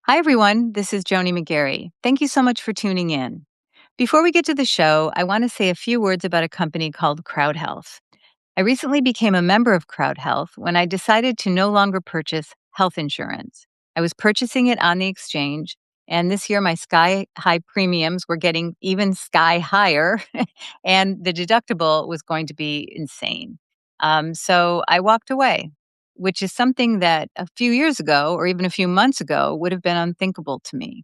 Hi, everyone. This is Joni McGarry. Thank you so much for tuning in. Before we get to the show, I want to say a few words about a company called Crowd Health. I recently became a member of Crowd Health when I decided to no longer purchase health insurance. I was purchasing it on the exchange, and this year my sky high premiums were getting even sky higher, and the deductible was going to be insane. So I walked away, which is something that a few years ago or even a few months ago would have been unthinkable to me.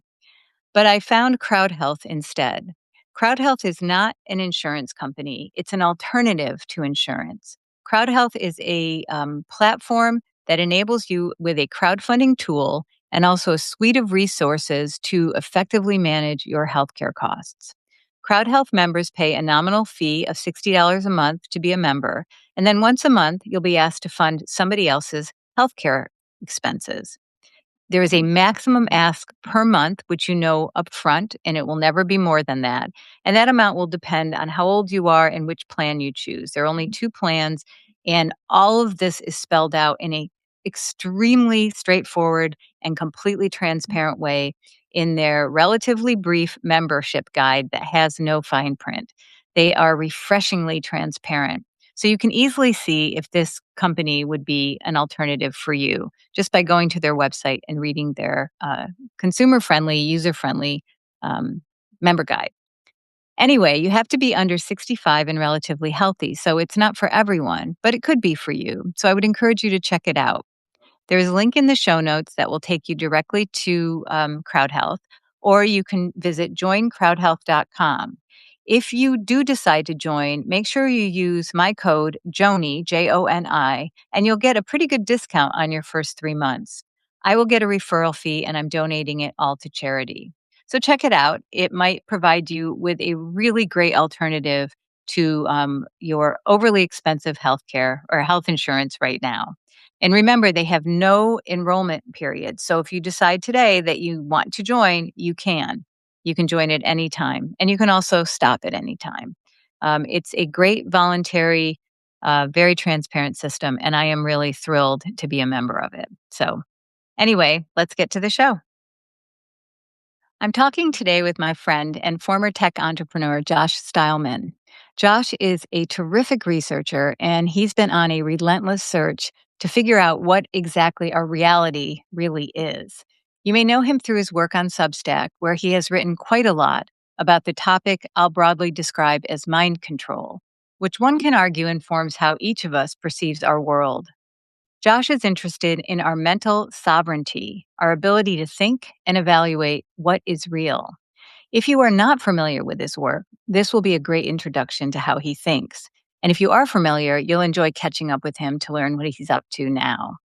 But I found Crowd Health instead. Crowd Health is not an insurance company, it's an alternative to insurance. Crowd Health is a platform that enables you with a crowdfunding tool and also a suite of resources to effectively manage your healthcare costs. Crowd Health members pay a nominal fee of $60 a month to be a member, and then once a month, you'll be asked to fund somebody else's healthcare expenses. There is a maximum ask per month, which you know upfront, and it will never be more than that. And that amount will depend on how old you are and which plan you choose. There are only two plans, and all of this is spelled out in a extremely straightforward and completely transparent way in their relatively brief membership guide that has no fine print. They are refreshingly transparent. So you can easily see if this company would be an alternative for you just by going to their website and reading their consumer friendly, user friendly member guide. Anyway, you have to be under 65 and relatively healthy. So it's not for everyone, but it could be for you. So I would encourage you to check it out. There's a link in the show notes that will take you directly to Crowd Health, or you can visit joincrowdhealth.com. If you do decide to join, make sure you use my code JONI, JONI, and you'll get a pretty good discount on your first 3 months. I will get a referral fee, and I'm donating it all to charity. So check it out. It might provide you with a really great alternative to your overly expensive healthcare or health insurance right now. And remember, they have no enrollment period. So if you decide today that you want to join, you can. You can join at any time, and you can also stop at any time. It's a great voluntary, very transparent system, and I am really thrilled to be a member of it. So, anyway, let's get to the show. I'm talking today with my friend and former tech entrepreneur, Josh Stylman. Josh is a terrific researcher, and he's been on a relentless search to figure out what exactly our reality really is. You may know him through his work on Substack, where he has written quite a lot about the topic I'll broadly describe as mind control, which one can argue informs how each of us perceives our world. Josh is interested in our mental sovereignty, our ability to think and evaluate what is real. If you are not familiar with his work, this will be a great introduction to how he thinks. And if you are familiar, you'll enjoy catching up with him to learn what he's up to now.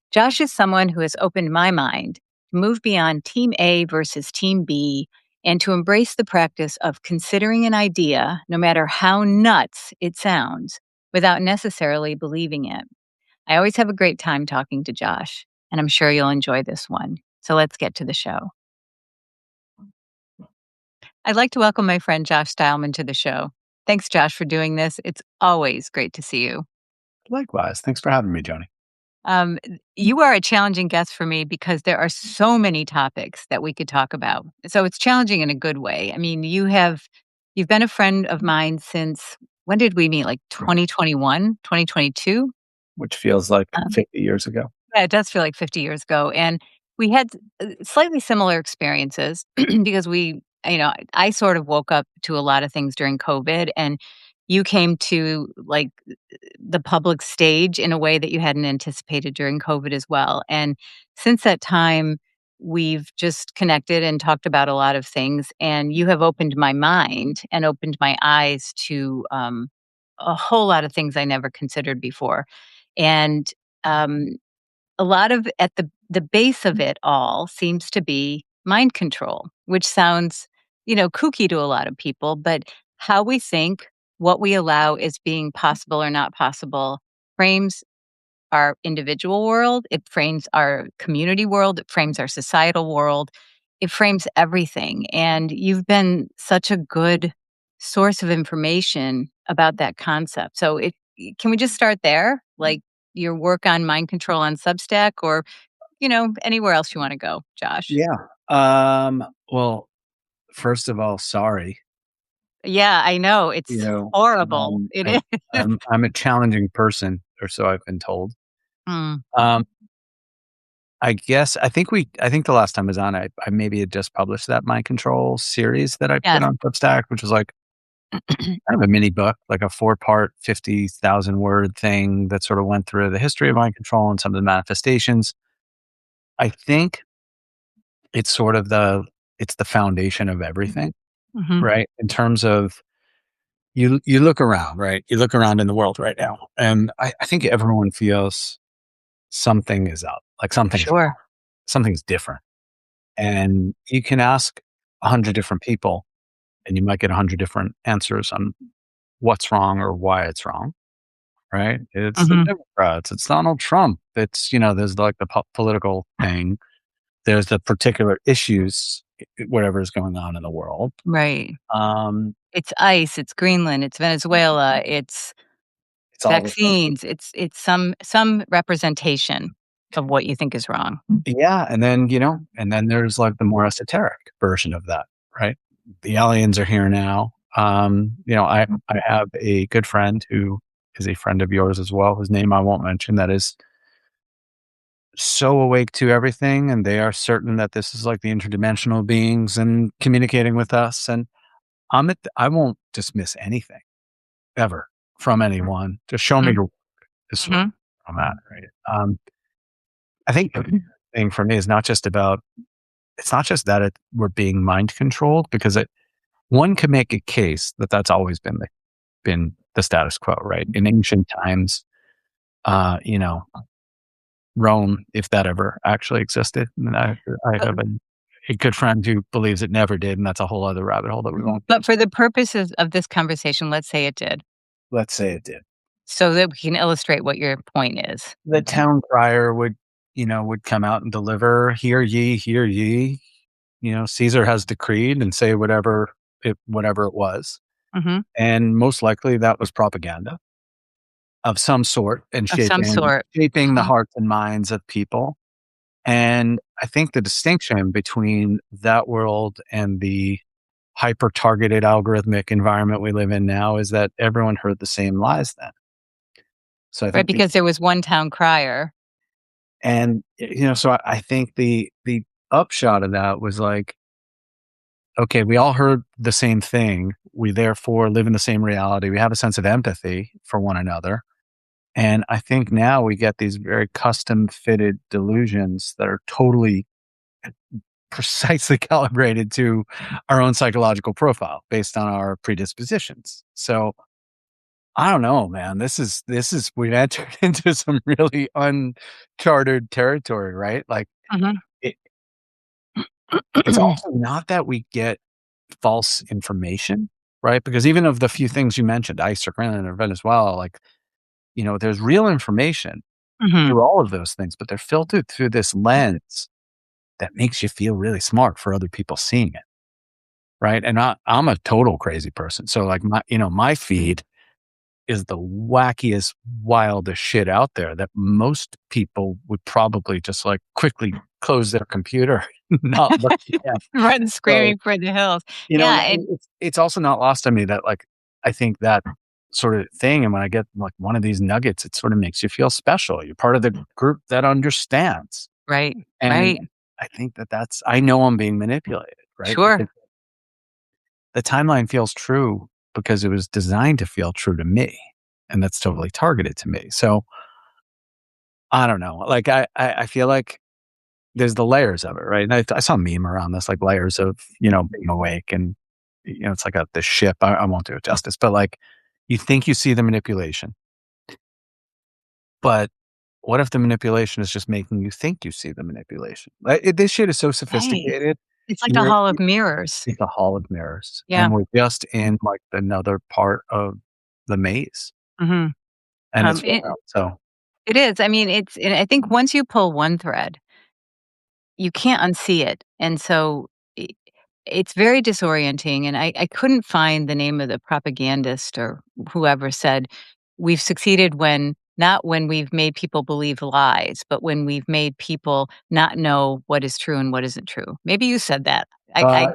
Josh is someone who has opened my mind to move beyond Team A versus Team B and to embrace the practice of considering an idea, no matter how nuts it sounds, without necessarily believing it. I always have a great time talking to Josh, and I'm sure you'll enjoy this one. So let's get to the show. I'd like to welcome my friend Josh Stylman to the show. Thanks, Josh, for doing this. It's always great to see you. Likewise. Thanks for having me, Joni. Um, you are a challenging guest for me because there are so many topics that we could talk about. So it's challenging in a good way. I mean, you've been a friend of mine since when did we meet? Like 2021, 2022? Which feels like 50 years ago. Yeah, it does feel like 50 years ago, and we had slightly similar experiences because I sort of woke up to a lot of things during COVID, and you came to, like, the public stage in a way that you hadn't anticipated during COVID as well, and since that time, we've just connected and talked about a lot of things, and you have opened my mind and opened my eyes to, a whole lot of things I never considered before, and, um a lot of at the base of it all seems to be mind control, which sounds, kooky to a lot of people, but how we think, what we allow as being possible or not possible frames our individual world, it frames our community world, it frames our societal world, it frames everything. And you've been such a good source of information about that concept. So can we just start there? Like your work on mind control on Substack, or anywhere else you wanna go, Josh. Yeah. Well, first of all, sorry. Yeah, I know, You it's know, horrible. It I is. I'm a challenging person, or so I've been told. Mm, Um, I think the last time I was on, I maybe had just published that Mind Control series that I put yes. on Substack, which was like kind of a mini book, like a 4-part, 50,000 word thing that sort of went through the history of mind control and some of the manifestations. I think it's sort of it's the foundation of everything, Mhm. right? In terms of you look around, right? You look around in the world right now, and I think everyone feels something is up, like something's wrong, Sure. something's different. And you can ask 100 different people, and you might get 100 different answers on what's wrong or why it's wrong, right? It's the Mhm. Democrats, it's Donald Trump, there's like the political thing, there's the particular issues, whatever is going on in the world. Right. Um, It's ICE, it's Greenland, it's Venezuela, it's it's all the things. vaccines, it's some representation of what you think is wrong. Yeah, and then there's like the more esoteric version of that, right? The aliens are here now. I have a good friend who is a friend of yours as well, whose name I won't mention, that is so awake to everything, and they are certain that this is like the interdimensional beings and communicating with us. And I won't dismiss anything ever from anyone. Just show me Mm, your work is where mhm. I'm at, right? I think the thing for me is not just about it's not just that we're being mind controlled, because one can make a case that that's always been the status quo, right? In ancient times, uh, you know, Rome, if that ever actually existed. And I But have a good friend who believes it never did, and that's a whole other rabbit hole that we won't. but for the purposes of this conversation, let's say it did, Let's say it did. so that we can illustrate what your point is. The town crier would come out and deliver, hear ye, Caesar has decreed, and say whatever it was. Mhm. And most likely that was propaganda of some sort, and Of some sort. shaping the Mhm. hearts and minds of people. And I think the distinction between that world and the hyper targeted algorithmic environment we live in now is that everyone heard the same lies then. So I Right, think because there was one town crier. I think the upshot of that was like, okay, we all heard the same thing. We therefore live in the same reality. We have a sense of empathy for one another. And I think now we get these very custom fitted delusions that are totally precisely calibrated to our own psychological profile based on our predispositions. So I don't know, man. This is we've entered into some really uncharted territory, right? Like Mhm. it, it's also not that we get false information, right? Because even of the few things you mentioned, ICE or Greenland or Venezuela, like, there's real information Mhm. through all of those things, but they're filtered through this lens that makes you feel really smart for other people seeing it. Right, and I'm a total crazy person, so, like, my feed is the wackiest, wildest shit out there that most people would probably just, like, quickly close their computer, not look at. Run So, screaming for the hills. and Yeah, and it's also not lost on me that, like, I think that sort of thing, and when I get, like, one of these nuggets, it sort of makes you feel special. You're part of the group that understands, right, and right. I think I know I'm being manipulated, right? Because Sure. the timeline feels true because it was designed to feel true to me, and that's totally targeted to me. So, I don't know, like, I feel like there's the layers of it, right? And I saw a meme around this, like, layers of, being awake, and, it's like the ship. I won't do it justice, but, like, you think you see the manipulation, but what if the manipulation is just making you think you see the manipulation? This shit is so Right. sophisticated. It's like a You're hall of mirrors. It's a hall of mirrors, Yeah. and we're just in, like, another part of the maze. Mhm. And it's It wild, so it is. I mean, and I think once you pull one thread, you can't unsee it, and so I it's very disorienting, and I couldn't find the name of the propagandist or whoever said, "We've succeeded when not when we've made people believe lies, but when we've made people not know what is true and what isn't true. Maybe you said that. Y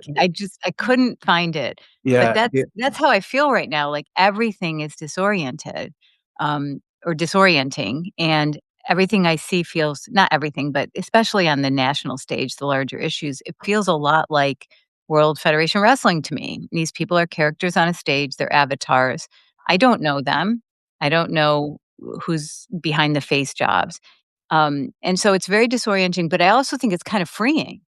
I couldn't find it, but yeah, yeah, that's how I feel right now, like, everything is disoriented, or disorienting, and everything I see feels not everything, but especially on the national stage, the larger issues, it feels a lot like World Federation Wrestling to me. These people are characters on a stage, they're avatars. I don't know them. I don't know who's behind the face jobs. And so it's very disorienting, but I also think it's kind of freeing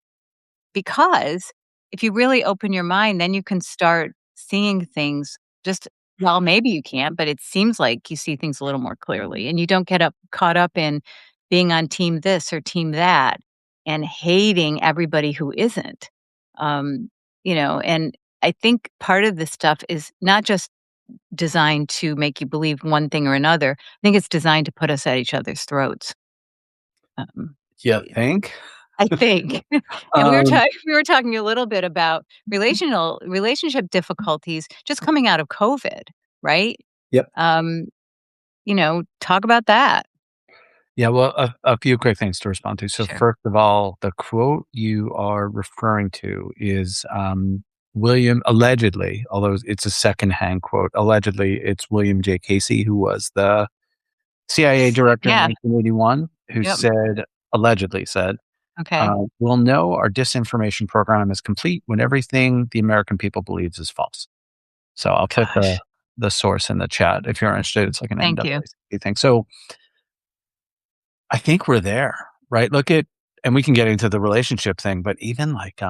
because if you really open your mind, then you can start seeing things just well, maybe you can't, but it seems like you see things a little more clearly and you don't get caught up in being on team this or team that and hating everybody who isn't. Um, and I think part of this stuff is not just designed to make you believe one thing or another. I think it's designed to put us at each other's throats. Um, you think? I think. And Um, we were talking a little bit about relationship difficulties just coming out of COVID, right? yep. Um, talk about that. Yeah, well, a few quick things to respond to. So Sure. first of all, the quote you are referring to is, William allegedly, although it's a secondhand quote, allegedly, it's William J. Casey, who was the CIA director in Yeah. 1981, who Yep. allegedly said, Okay. "We'll know our disinformation program is complete when everything the American people believes is false." So I'll put Gosh. the source in the chat if you're interested. It's like an Thank you. NAACP thing. So I think we're there, right? Look at, and we can get into the relationship thing, but even like,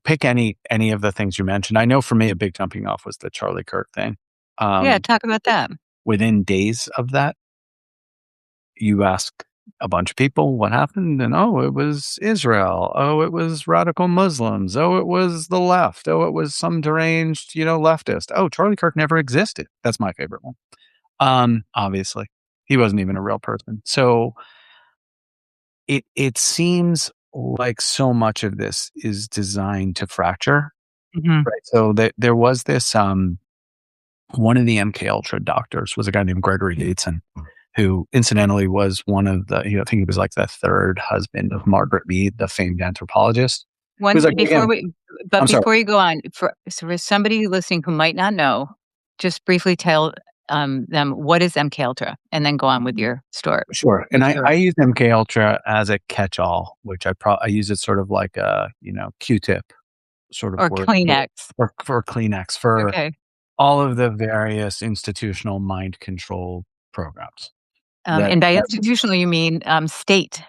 pick any of the things you mentioned. I know for me, a big jumping off was the Charlie Kirk thing. Yeah, Um, talk about that. Within days of that, you ask a bunch of people what happened, and oh, it was Israel. Oh, it was radical Muslims. Oh, it was the left. Oh, it was some deranged, leftist. Oh, Charlie Kirk never existed. That's my favorite one. Obviously, he wasn't even a real person. So it seems like so much of this is designed to fracture, Mhm. right? So there was this, one of the MK Ultra doctors was a guy named Gregory Bateson, who incidentally was one of the, I think he was like the third husband of Margaret Mead, the famed anthropologist. Who's One like, before again, we but I'm sorry. before you go on, for somebody listening who might not know, just briefly tell, them what is MK Ultra, and then go on with your story. Sure. Your And I story. use MK Ultra as a catch-all, which I use it sort of like a, Q-tip sort of Or word Kleenex. for Kleenex, for Okay. all of the various institutional mind control programs that And by institutional, you mean, state.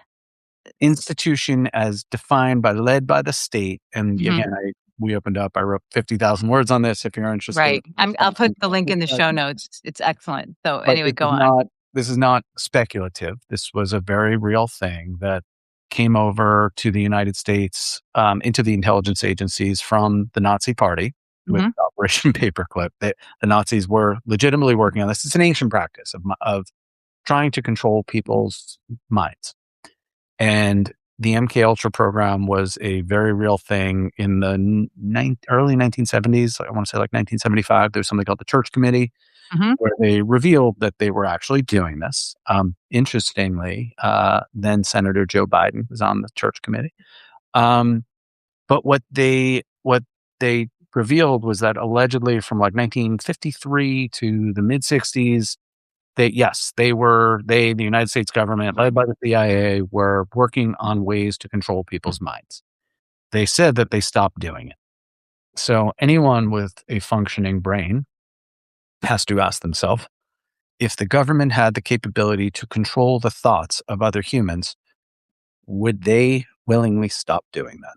institution as defined by led by the state. And Mhm. again, we opened up, I wrote 50,000 words on this if you're interested. Right. I'll put the link in the show notes. It's excellent. So, But anyway, go on. this is not speculative. This was a very real thing that came over to the United States, into the intelligence agencies from the Nazi Party with Mhm. Operation Paperclip. The Nazis were legitimately working on this. It's an ancient practice of trying to control people's minds. And the MK Ultra program was a very real thing in the early 1970s. I want to say like 1975. There was something called the Church Committee, Mhm. where they revealed that they were actually doing this. Interestingly, then Senator Joe Biden was on the Church Committee. Um, but what they revealed was that allegedly from like 1953 to the mid 60s, yes, the United States government, led by the CIA, were working on ways to control people's minds. They said that they stopped doing it. So anyone with a functioning brain has to ask themselves, if the government had the capability to control the thoughts of other humans, would they willingly stop doing that?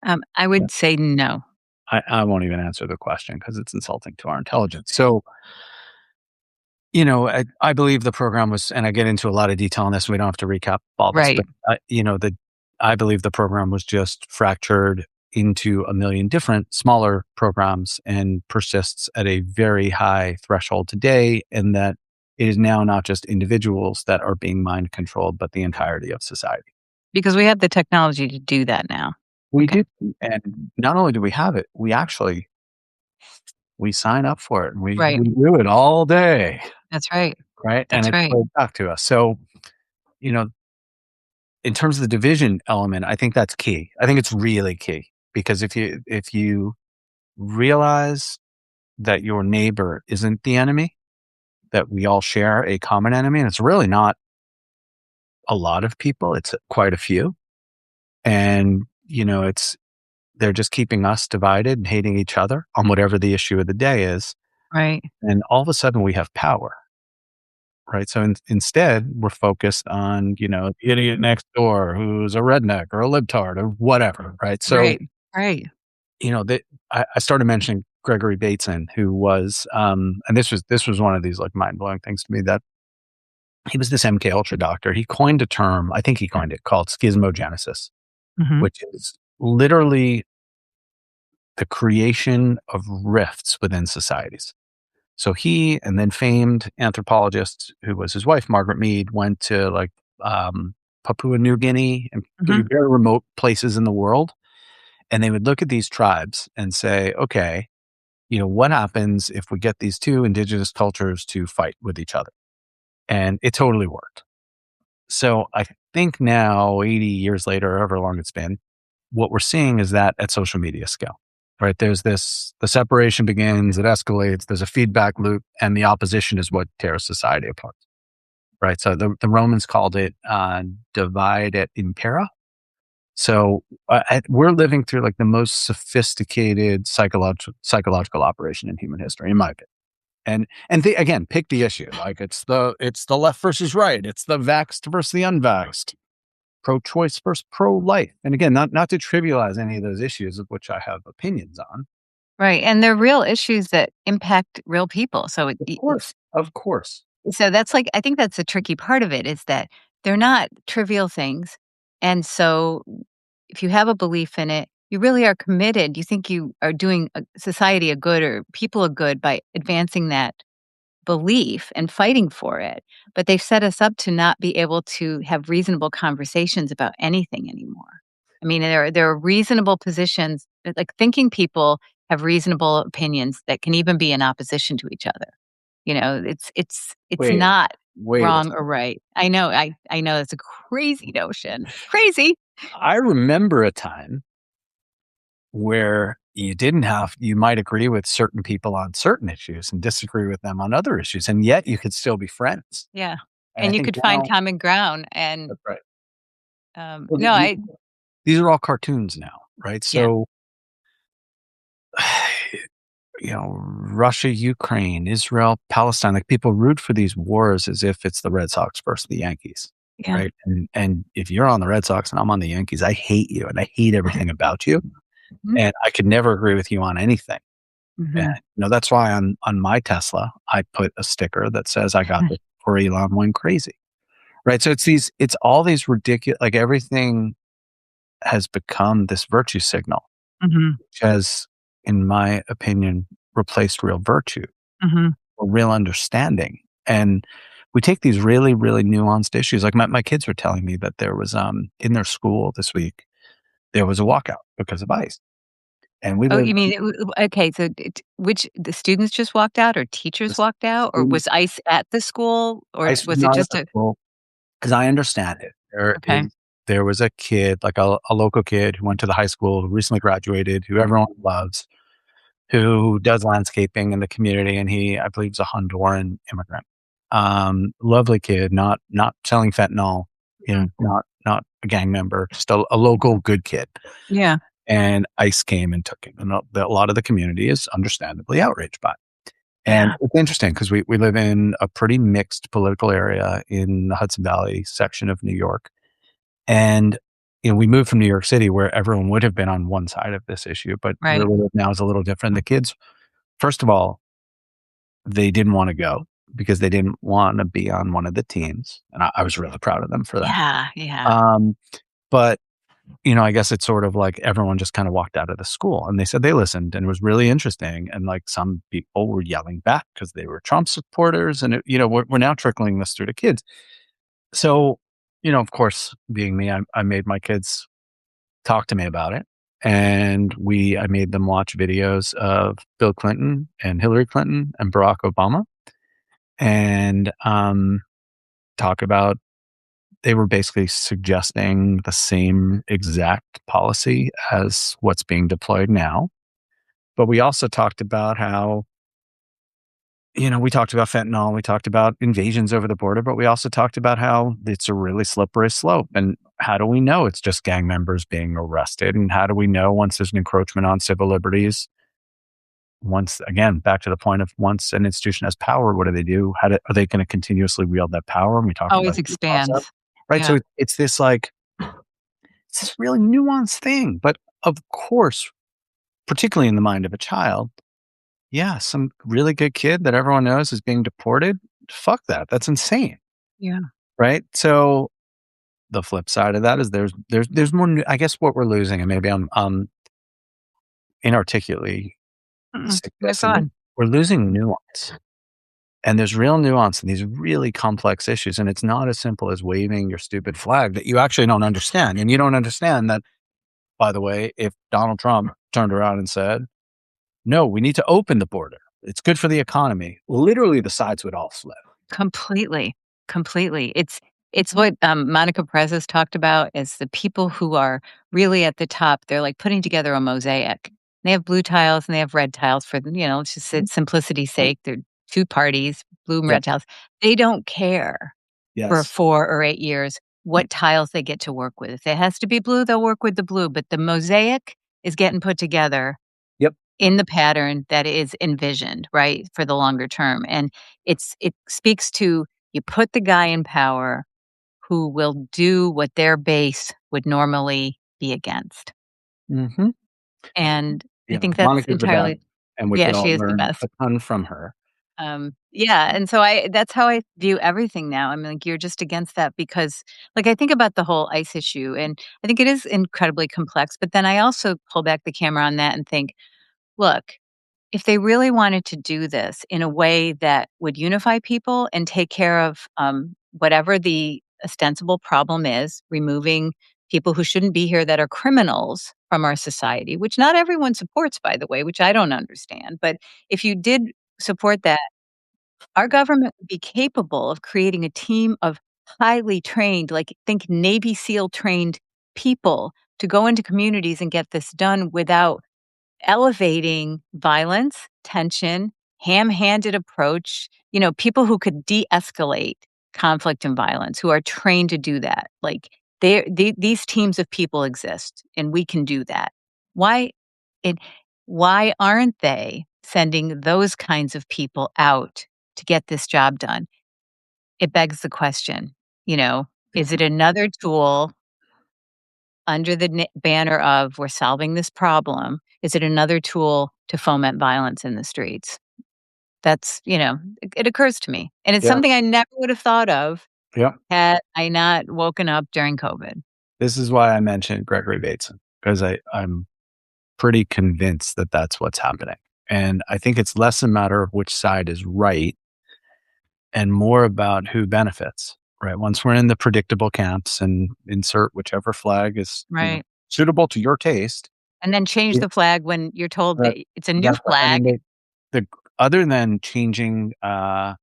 I Yeah. would say no. I won't even answer the question because it's insulting to our intelligence. So, I believe the program was, and I get into a lot of detail on this. We don't have to recap all this, but Right. I believe the program was just fractured into a million different smaller programs and persists at a very high threshold today. And that it is now not just individuals that are being mind controlled, but the entirety of society. Because we have the technology to do that now. We Okay. do, and not only do we have it, we sign up for it, and we Right. do it all day. That's right. right? And That's it's right. played back to us. So, you know, in terms of the division element, I think that's key. I think it's really key because if you realize that your neighbor isn't the enemy, that we all share a common enemy, and it's really not a lot of people, it's quite a few. And, it's they're just keeping us divided and hating each other on whatever the issue of the day is. Right. And all of a sudden we have power, right? So instead, we're focused on, the idiot next door who's a redneck or a libtard or whatever, right? So, Right. Right. that I started mentioning Gregory Bateson, who was, and this was one of these like mind blowing things to me that he was this MK Ultra doctor. He coined a term, I think he coined it, called schismogenesis, Mhm. which is literally the creation of rifts within societies. So he and then famed anthropologist who was his wife, Margaret Mead, went to like Papua New Guinea and Mhm. very remote places in the world. And they would look at these tribes and say, okay, what happens if we get these two indigenous cultures to fight with each other? And it totally worked. So I think now, 80 years later, however long it's been, what we're seeing is that at social media scale, right? The separation begins, it escalates, there's a feedback loop, and the opposition is what tears society apart, right? So the Romans called it divide et impera. So we're living through like the most sophisticated psychological operation in human history, in my opinion. Again, pick the issue. Like it's the left versus right. It's the vaxxed versus the unvaxxed, pro-choice versus pro-life. And again, not to trivialize any of those issues of which I have opinions on. Right, and they're real issues that impact real people, so Of course, of course. so that's like I think that's the tricky part of it is that they're not trivial things, and so if you have a belief in it, you really are committed. You think you are doing a society a good or people a good by advancing that belief and fighting for it, but they've set us up to not be able to have reasonable conversations about anything anymore. I mean, there are reasonable positions, like thinking people have reasonable opinions that can even be in opposition to each other. It's Wait, not wait. wrong or right. I know it's a crazy notion. Crazy. I remember a time where you might agree with certain people on certain issues and disagree with them on other issues, and yet you could still be friends. Yeah. And I And you think could find now, common ground and that's right. Well, no, I these are all cartoons now, right? yeah. So, Russia, Ukraine, Israel, Palestine, like people root for these wars as if it's the Red Sox versus the Yankees, Yeah. right? And if you're on the Red Sox and I'm on the Yankees, I hate you and I hate everything about you, Mhm. and I could never agree with you on anything. And Mhm. that's why on my Tesla I put a sticker that says I got this before Elon went crazy, right? So it's all these ridiculous, like everything has become this virtue signal, Mhm. which has, in my opinion, replaced real virtue Mhm. or real understanding. And we take these really, really nuanced issues. Like my kids were telling me that there was in their school this week, there was a walkout because of ice. And we Oh, live you mean okay, so which the students just walked out or the teachers walked out, or students, was ICE at the school, or ice was was it not at just the a school. As I understand it, okay. there was a kid, like a local kid who went to the high school, who recently graduated, who everyone loves, who does landscaping in the community, and he, I believe, is a Honduran immigrant. Lovely kid, not selling fentanyl, Mhm. not a gang member, just a local good kid. Yeah, And ICE came and took him, and a lot of the community is understandably outraged by it. And yeah, it's interesting because we live in a pretty mixed political area in the Hudson Valley section of New York. And, we moved from New York City where everyone would have been on one side of this issue, but where right. we live now is a little different. The kids, first of all, they didn't want to go because they didn't want to be on one of the teams. And I was really proud of them for that. Yeah, yeah, Um, but I guess it's sort of like everyone just kind of walked out of the school and they said they listened and it was really interesting. And like some people were yelling back because they were Trump supporters. And, we're now trickling this through to kids. So, of course, being me, I made my kids talk to me about it. And I made them watch videos of Bill Clinton and Hillary Clinton and Barack Obama. and talk about they were basically suggesting the same exact policy as what's being deployed now. But we also talked about how, we talked about fentanyl, we talked about invasions over the border, but we also talked about how it's a really slippery slope. And how do we know it's just gang members being arrested? And how do we know once there's an encroachment on civil liberties? Once again, back to the point of once an institution has power, what do they do? Are they going to continuously wield that power? And we talked about Always due process, expands. right? So Yeah. it's this like it's this really nuanced thing. But of course, particularly in the mind of a child, yeah, some really good kid that everyone knows is being deported. Fuck that. That's insane, Yeah. right? So the flip side of that is there's more. I guess what we're losing, and maybe I'm inarticulately Mm-mm. Go suggesting, on. we're losing nuance. And there's real nuance in these really complex issues. And it's not as simple as waving your stupid flag that you actually don't understand. And you don't understand that, by the way, if Donald Trump turned around and said, no, we need to open the border, it's good for the economy, literally the sides would all flip. Completely, completely. It's what, Monica Perez has talked about as the people who are really at the top, they're, like, putting together a mosaic. They have blue tiles and they have red tiles for the let's just say simplicity's sake, they're 2 parties, blue and Yep. red tiles. They don't care for Yes. 4 or 8 years what tiles they get to work with. If it has to be blue, they'll work with the blue, but the mosaic is getting put together Yep. in the pattern that is envisioned, right, for the longer term, and it speaks to you put the guy in power who will do what their base would normally be against, Hmm. and I Yeah. think that's Monica's the best. entirely. And we Yeah, could all she is the learn best. a ton from her. Yeah, and so I that's how I view everything now. I mean, like, you're just against that because, like, I think about the whole ICE issue, and I think it is incredibly complex, but then I also pull back the camera on that and think, "Look, if they really wanted to do this in a way that would unify people and take care of whatever the ostensible problem is, removing people who shouldn't be here that are criminals from our society, which not everyone supports, by the way, which I don't understand. But if you did support that, our government would be capable of creating a team of highly trained, like think Navy SEAL trained people to go into communities and get this done without elevating violence, tension, ham-handed approach, people who could de-escalate conflict and violence, who are trained to do that. Like these teams of people exist and we can do that. Why it why aren't they sending those kinds of people out to get this job done? It begs the question, is it another tool under the banner of we're solving this problem? Is it another tool to foment violence in the streets? It occurs to me. And it's Yeah. something I never would have thought of Yeah. had I not woken up during COVID. This is why I mentioned Gregory Bateson, because I'm pretty convinced that that's what's happening. And I think it's less a matter of which side is right and more about who benefits, right? Once we're in the predictable camps and insert whichever flag is, Right. suitable to your taste. And then change Yeah. the flag when you're told That, that it's a new that's what I mean. flag. The other than changing the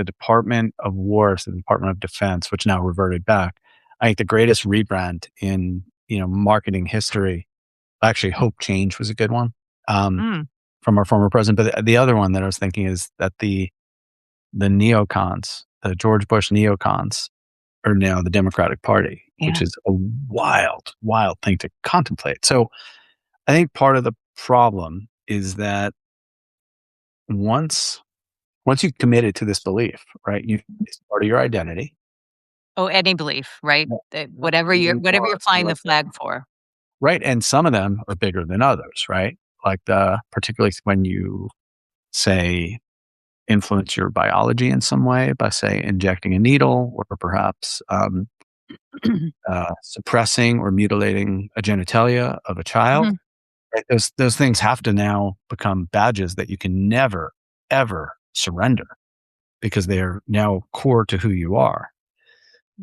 Department of War to the Department of Defense, which now reverted back, I think the greatest rebrand in marketing history. Actually, Hope Change was a good one, um, Mm, from our former president. But the other one that I was thinking is that the neocons, the George Bush neocons, are now the Democratic Party, which yeah. is a wild, wild thing to contemplate. So I think part of the problem is that once you've committed to this belief, right? It's part of your identity. Oh, any belief, right? Yeah. That Yeah. whatever you're flying the flag for. Right. And some of them are bigger than others, right? Like particularly when you say influence your biology in some way by, say, injecting a needle or perhaps suppressing or mutilating a genitalia of a child. Mhm. Right? Those things have to now become badges that you can never ever surrender because they are now core to who you are.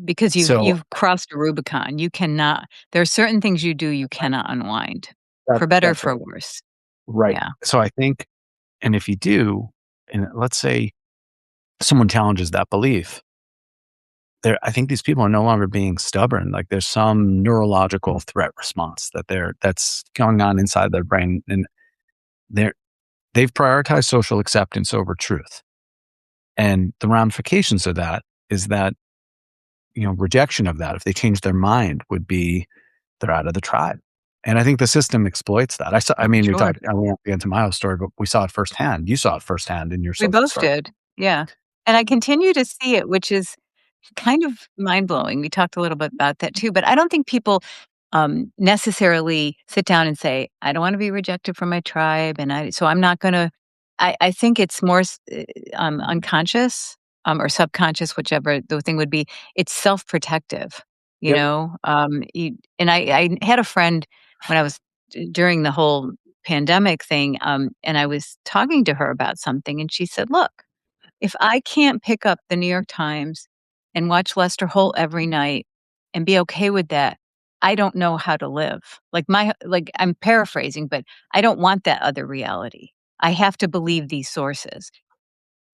Because you've So you've crossed a Rubicon. You cannot there are certain things you do you cannot unwind, for better or that's for right. worse. Right. Yeah. So I think, and if you do, and let's say someone challenges that belief, I think these people are no longer being stubborn. Like there's some neurological threat response that's going on inside their brain, and they're they've prioritized social acceptance over truth. And the ramifications of that is that, rejection of that, if they change their mind, would be they're out of the tribe. And I think the system exploits that. I mean, Sure. I won't get into my whole story, but we saw it firsthand. You saw it firsthand in your We social both circle. did. Yeah. And I continue to see it, which is kind of mind-blowing. We talked a little bit about that too, but I don't think people, necessarily sit down and say, "I don't wanna be rejected from my tribe, and I'm not gonna." I think it's more unconscious, or subconscious, whichever the thing would be. It's self-protective, you Yep. know? You and I had a friend when I was during the whole pandemic thing, and I was talking to her about something, and she said, "Look, if I can't pick up the New York Times and watch Lester Holt every night and be okay with that, I don't know how to live." Like, I'm paraphrasing, but I don't want that other reality. I have to believe these sources.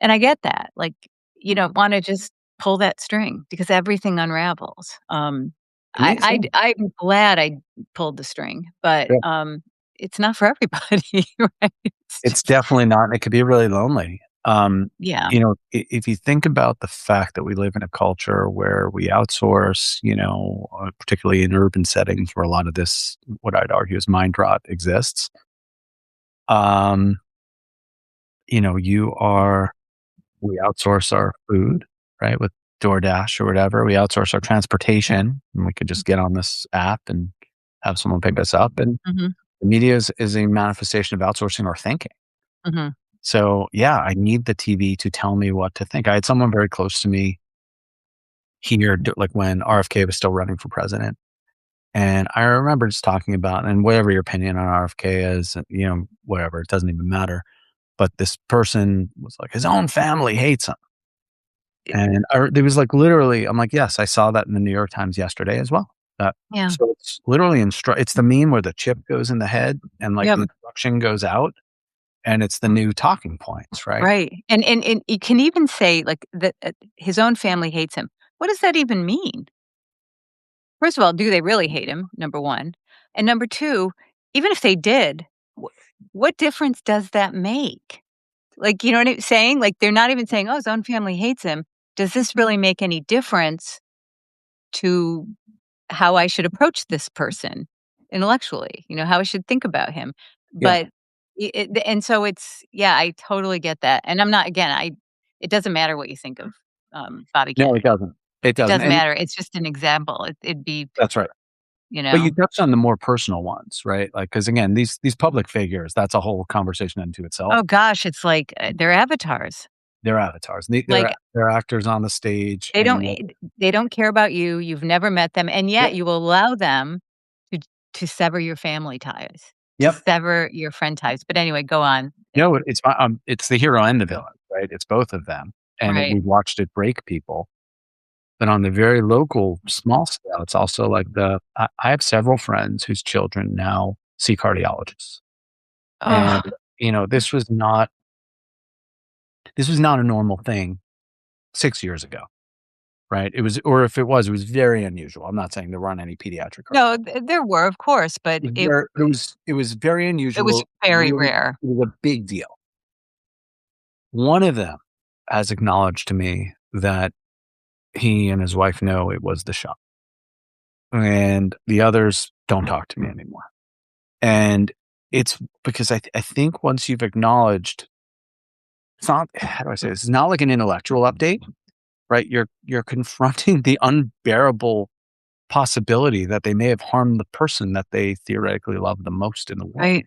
And I get that. Like, you don't wanna just pull that string because everything unravels. It makes sense. I'm glad I pulled the string, but, Yeah. it's not for everybody, right? It's It's just definitely not, and it could be really lonely. yeah, If you think about the fact that we live in a culture where we outsource, particularly in urban settings where a lot of this, what I'd argue is mind rot exists. Um, you are we outsource our food, right, with DoorDash or whatever. We outsource our transportation, and we could just get on this app and have someone pick us up. And mhm, the media is a manifestation of outsourcing our thinking. mhm, So, yeah, I need the TV to tell me what to think. I had someone very close to me here, like when RFK was still running for president. And I remember just talking about, and whatever your opinion on RFK is, whatever, it doesn't even matter. But this person was like, his own family hates him. And there was like literally, I'm like, yes, I saw that in the New York Times yesterday as well. That, yeah. so it's literally it's the meme where the chip goes in the head and like Yep, the instruction goes out, and it's the new talking points, right? right, and you can even say, like, that, his own family hates him. What does that even mean? First of all, do they really hate him, number 1? And number 2, even if they did, wh what difference does that make? Like, you know what I'm saying? Like, they're not even saying, "Oh, his own family hates him." Does this really make any difference to how I should approach this person intellectually, how I should think about him. Yeah. But and so it's yeah, I totally get that. And I'm not again, I it doesn't matter what you think of Bobby No, it Kennedy. doesn't. It It doesn't. doesn't And matter. It's just an example. It'd be, that's right. you But you know, touched on the more personal ones, right? Like, because again, these public figures, that's a whole conversation unto itself. oh gosh, it's like they're avatars. They're avatars. Like They're actors on the stage, they and don't they don't care about you. You've never met them, and yep, yet you will allow them to sever your family ties, to yep. sever your friend ties. But anyway, go on. It's the hero and the villain, right? It's both of them, and Right. we've watched it break people. But on the very local, small scale, it's also like I have several friends whose children now see cardiologists, and Oh, this was not a normal thing 6 years ago, right? It was, or if it was very unusual. I'm not saying there weren't any pediatric no, cardiologists. there were, of course, but It was very it was unusual, very really, rare. it was a big deal. One of them has acknowledged to me that he and his wife know it was the shot, and the others don't talk to me anymore. And it's because I think once you've acknowledged, it's not, how do I say this? It's not like an intellectual update, right? You're confronting the unbearable possibility that they may have harmed the person that they theoretically love the most in the world. Right.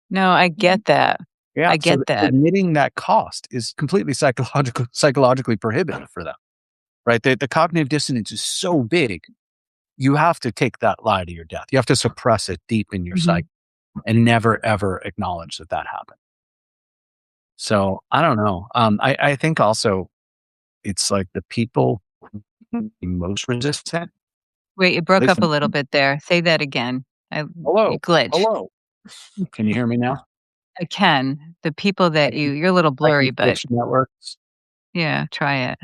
No, I get that. Yeah, I so get that. admitting that cost is completely psychologically prohibitive for them, right? The cognitive dissonance is so big, you have to take that lie to your death. You have to suppress it deep in your Mhm. psyche and never ever acknowledge that that happened. So I don't know. I think also it's like the people the most resistant, Wait, it at broke least up a little bit there. Say that again. You hello, glitched. hello. Can you hear me now? I can. The people I that can you're a little I can blurry, but switch networks. Yeah, try it.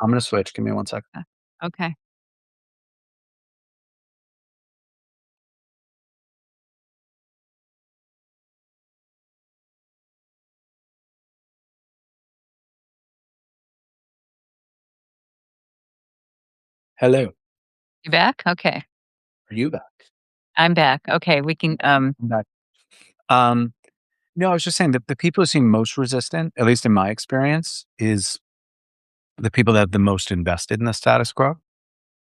I'm gonna switch. Give me 1 second. Uh, Okay. Hello. You back? Okay. Are you back? I'm back. Okay, we can, I'm back. Um, no, I was just saying that the people who seem most resistant, at least in my experience, is the people that have the most invested in the status quo,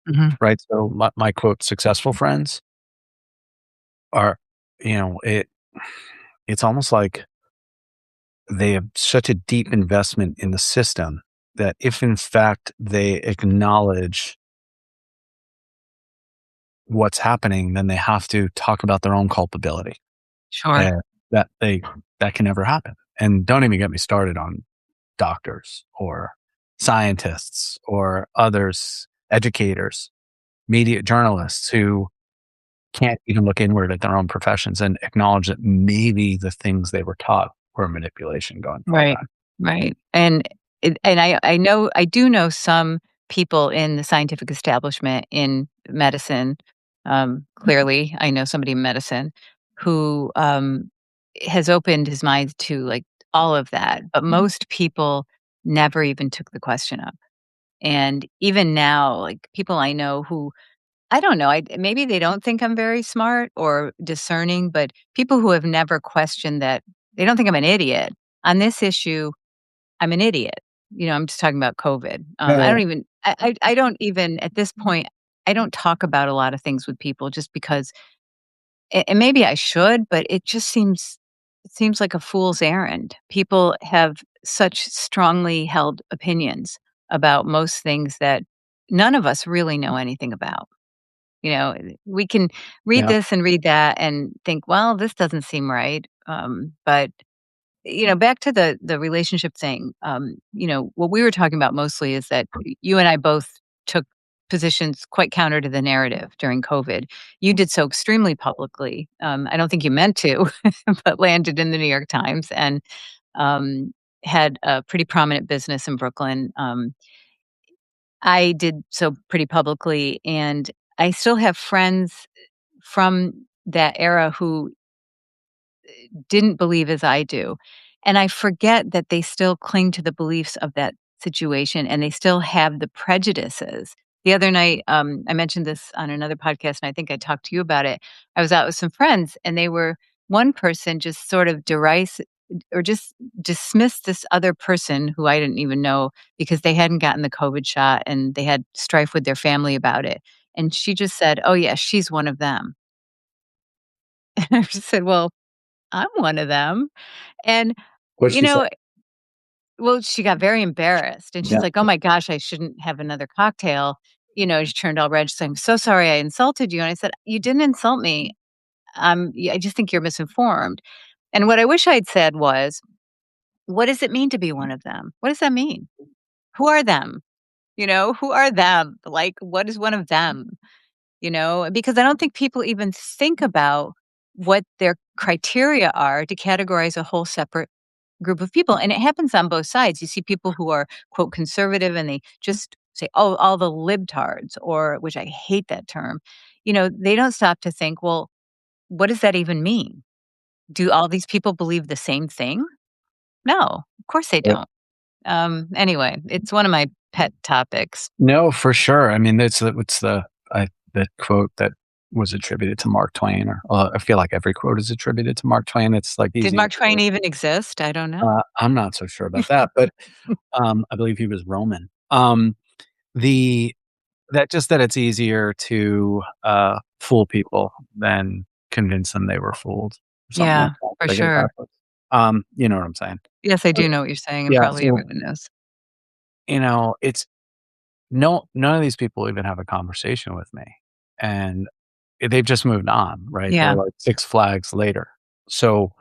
mhm, right? So my quote successful friends are, you know, it's almost like they have such a deep investment in the system that if in fact they acknowledge what's happening, then they have to talk about their own culpability. sure. And that they that can never happen. And don't even get me started on doctors or scientists or others, educators, media journalists who can't even look inward at their own professions and acknowledge that maybe the things they were taught were manipulation going far Right, back. right, and I know I do know some people in the scientific establishment in medicine, clearly, I know somebody in medicine who, has opened his mind to, like, all of that, but most people never even took the question up, and even now, like, people I know who I don't know, maybe they don't think I'm very smart or discerning, but people who have never questioned that they don't think I'm an idiot. On this issue, I'm an idiot. I'm just talking about COVID. I Yeah, don't even I don't even at this point, I don't talk about a lot of things with people just because and maybe I should, but it seems like a fool's errand. People have such strongly held opinions about most things that none of us really know anything about. We can read yeah, this and read that and think, well, this doesn't seem right. But back to the relationship thing. What we were talking about mostly is that you and I both took positions quite counter to the narrative during COVID. You did so extremely publicly. I don't think you meant to, but landed in the New York Times and um, had a pretty prominent business in Brooklyn. I did so pretty publicly, and I still have friends from that era who didn't believe as I do. And I forget that they still cling to the beliefs of that situation and they still have the prejudices. The other night, I mentioned this on another podcast, and I think I talked to you about it. I was out with some friends, and one person just sort of or just dismissed this other person who I didn't even know because they hadn't gotten the COVID shot and they had strife with their family about it. And she just said, "Oh, yeah, she's one of them." And I just said, "Well, I'm one of them." And, what you she said. know well, she got very embarrassed, and she's Yeah. like, "Oh my gosh, I shouldn't have another cocktail." She turned all red, she's like, "I'm so sorry I insulted you." And I said, "You didn't insult me. I just think you're misinformed." And what I wish I'd said was, "What does it mean to be one of them? What does that mean? Who are them? Who are them? Like, what is one of them?" Because I don't think people even think about what their criteria are to categorize a whole separate group of people, and it happens on both sides. You see people who are, quote, "conservative," and they just say, "Oh, all the libtards," or which I hate that term. They don't stop to think, "Well, what does that even mean? Do all these people believe the same thing?" No, of course they don't. Anyway, it's one of my pet topics. No, for sure. I mean, the quote that was attributed to Mark Twain, or I feel like every quote is attributed to Mark Twain. It's like Did easy to Mark Twain quote. even exist? I don't know. I'm not so sure about that, but I believe he was Roman. The that just that it's easier to fool people than convince them they were fooled, or something like Yeah, that. for Did I get it sure. backwards? You know what I'm saying? Yes, I But do know what you're saying, and yeah, probably so everyone knows. it's no none of these people even have a conversation with me, and they've just moved on, right? They're Yeah. like 6 flags later. So,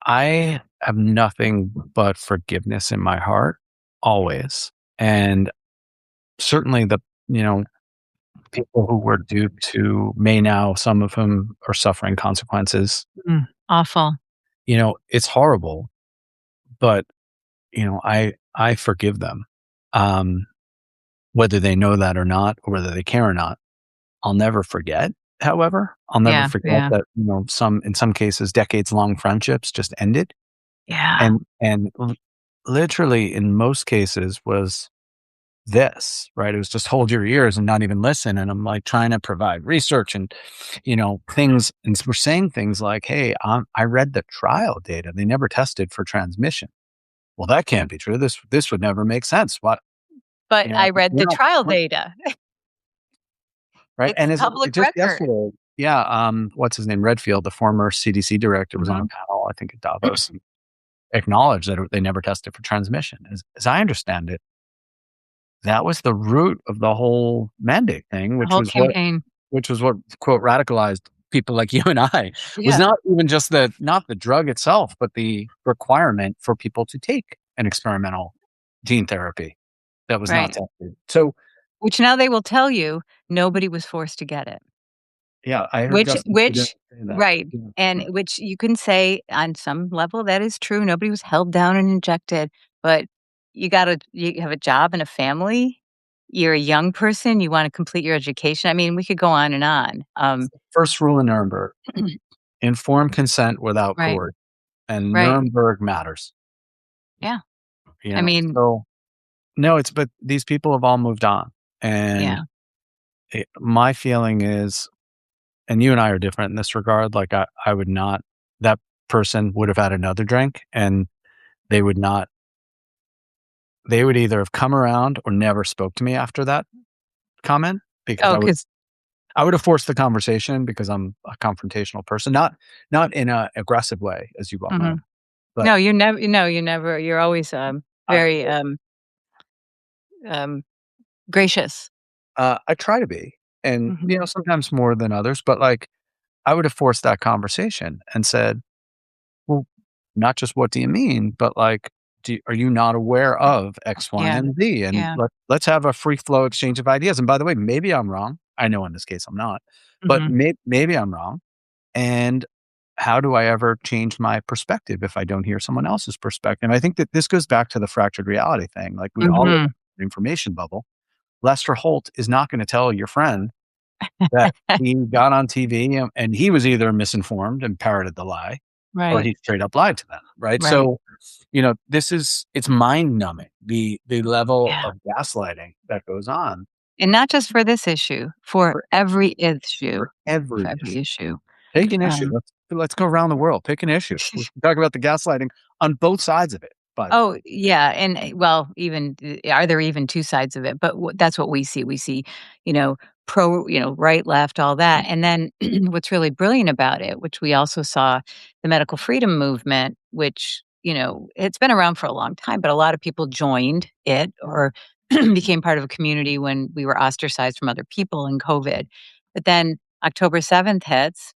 I have nothing but forgiveness in my heart always, and certainly you know, people who were duped who may now some of whom are suffering consequences. Awful. It's horrible, but, I forgive them. Um, Whether they know that or not, or whether they care or not. I'll never forget, however. I'll never Yeah, forget yeah, that, in some cases, decades-long friendships just ended, yeah. and literally in most cases was this, right? It was just hold your ears and not even listen, and I'm, like, trying to provide research and, things, and we're saying things like, "Hey, I read the trial data. They never tested for transmission." Well, that can't be true. This would never make sense. What But I read we're the not trial data. right, It's and as public just record. yesterday, yeah, what's his name? Redfield, the former CDC director, was on a Mhm. panel, I think at Davos, and acknowledged that they never tested for transmission. As I understand it, that was the root of the whole mandate thing, The whole campaign. which was what, quote, radicalized people like you and I, was Yeah, not even just not the drug itself, but the requirement for people to take an experimental gene therapy that was not right. tested. So, Which now they will tell you nobody was forced to get it. yeah, I heard Which Justin Trudeau which say that. right, Yeah. and which you can say on some level that is true, nobody was held down and injected, but you have a job and a family, you're a young person, you wanna complete your education, I mean, we could go on and on, First rule in Nuremberg: informed consent without right, coercion, and right, Nuremberg matters, yeah, I mean, so no, but these people have all moved on, and yeah, my feeling is, and you and I are different in this regard, like, I would not, that person would have had another drink, and they would not, they would either have come around or never spoke to me after that comment, because oh, because I would have forced the conversation because I'm a confrontational person, not in a aggressive way, as you well know, mhm. but No, you never you're always, I very, um, gracious. I try to be, and, Mhm, sometimes more than others, but, like, I would have forced that conversation and said, "Well, not just what do you mean, but, like, are you not aware of X, Y, yeah, and Z? And yeah, let's have a free flow exchange of ideas, and by the way, maybe I'm wrong. I know in this case I'm not, but mhm, maybe I'm wrong, and how do I ever change my perspective if I don't hear someone else's perspective?" I think that this goes back to the fractured reality thing, like, we all live mhm. in an information bubble. Lester Holt is not gonna tell your friend that he got on TV, and he was either misinformed and parroted the lie, or Right, he straight up lied to them, right? right. So, it's mind numbing, the level Yeah, of gaslighting that goes on and not just for this issue, for for for every every issue. issue. Pick an issue. Um, Let's go around the world. Pick an issue. We can talk about the gaslighting on both sides of it, by the way. oh, yeah, and, well, even are there even 2 sides of it? But that's what we see. We see, you know, right, left, all that, and then what's really brilliant about it, which we also saw the medical freedom movement, which, it's been around for a long time, but a lot of people joined it or became part of a community when we were ostracized from other people in COVID. But then October 7th hits,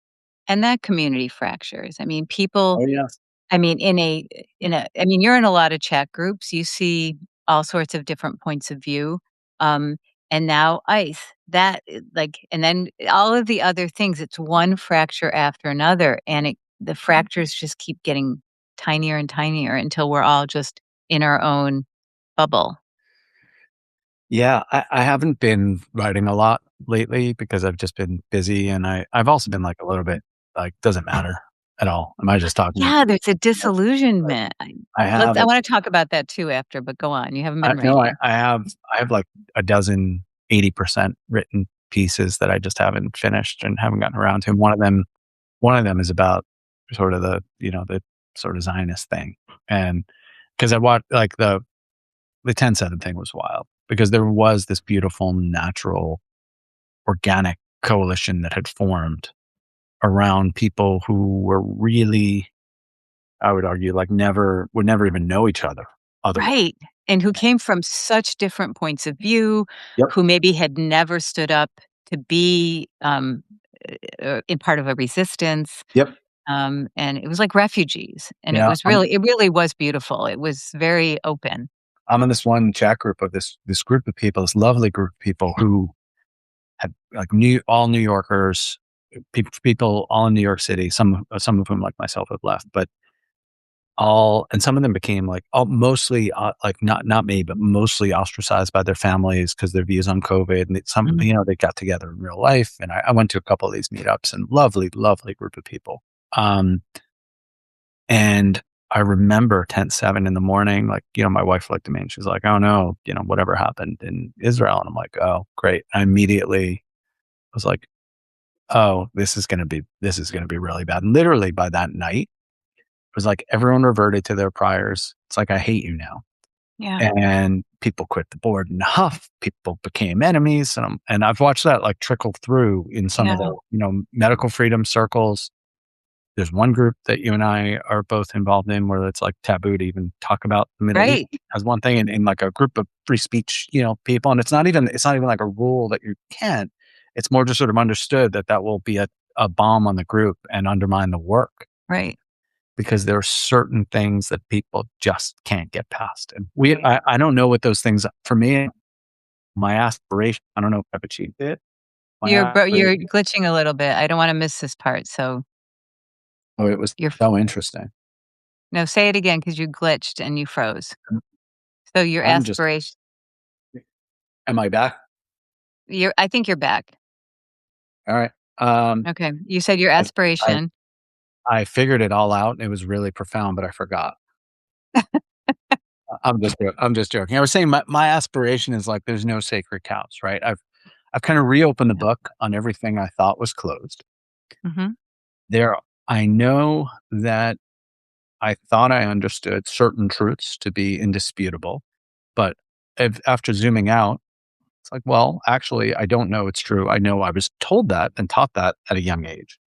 and that community fractures. I mean, people Oh, yes. I mean, I mean, you're in a lot of chat groups, you see all sorts of different points of view, um, and now ICE, and then all of the other things, it's one fracture after another, and the fractures just keep getting tinier and tinier until we're all just in our own bubble. Yeah, I haven't been writing a lot lately because I've just been busy, and I've also been, like, a little bit, like, "Doesn't matter at all. Am I just talking?" Yeah, there's a But disillusionment. I have I a wanna talk about that too after, but go on, you haven't I been no, writing. I have, like, a dozen 80% written pieces that I just haven't finished and haven't gotten around to, and one of them is about sort of the sort of Zionist thing, and because I watched, like, the 10/7 thing was wild because there was this beautiful, natural, organic coalition that had formed around people who were really, I would argue, like, would never even know each other otherwise. Right, and who came from such different points of view, Yep, who maybe had never stood up to be, in part of a resistance, yep. and it was like refugees, and Yeah, it really was beautiful, it was very open. I'm in this one chat group of this group of people, this lovely group of people who had, like, New Yorkers, people all in New York City, some of whom, like myself, have left, but all and some of them became like all mostly like not me, but mostly ostracized by their families because their views on COVID. And some, Mhm. they got together in real life. And I went to a couple of these meetups and lovely, lovely group of people. Um, and I remember 10:07 in the morning, like, my wife looked at me and she's like, "Oh no, whatever happened in Israel." And I'm like, "Oh, great." I immediately was like, "Oh, this is going to be really bad." And literally by that night, it was like everyone reverted to their priors. It's like, I hate you now. Yeah. And people quit the board in a huff. People became enemies. And I've watched that like trickle through in some Yeah. of the, medical freedom circles. There's one group that you and I are both involved in where it's like taboo to even talk about the Middle East Right. as one thing in like a group of free speech, people. And it's not even like a rule that you can't. It's more just sort of understood that that will be a bomb on the group and undermine the work Right. because there are certain things that people just can't get past. And I don't know what those things for me, my aspiration, I don't know if I've achieved it. My You're aspiration, glitching a little bit. I don't wanna miss this part, so oh, it was you're f so interesting. no, say it again because you glitched and you froze. So your I'm just, aspiration am I back? I think you're back. All right. Um, Okay. You said your I, I, aspiration. I figured it all out and it was really profound, but I forgot. I'm just joking. I was saying my aspiration is like, there's no sacred cows, right? I've kind of reopened the Yeah. book on everything I thought was closed. Mhm. There, I know that I thought I understood certain truths to be indisputable, but after zooming out, it's like, well, actually, I don't know it's true. I know I was told that and taught that at a young age.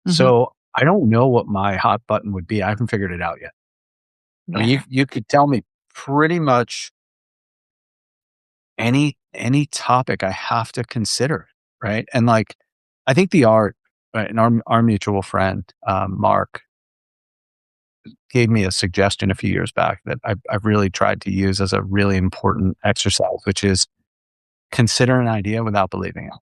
Mhm. So I don't know what my hot button would be. I haven't figured it out yet. I mean, Yeah. you could tell me pretty much any topic I have to consider, right? And like, I think the art, right, and our mutual friend, Mark, gave me a suggestion a few years back that I've really tried to use as a really important exercise, which is consider an idea without believing it.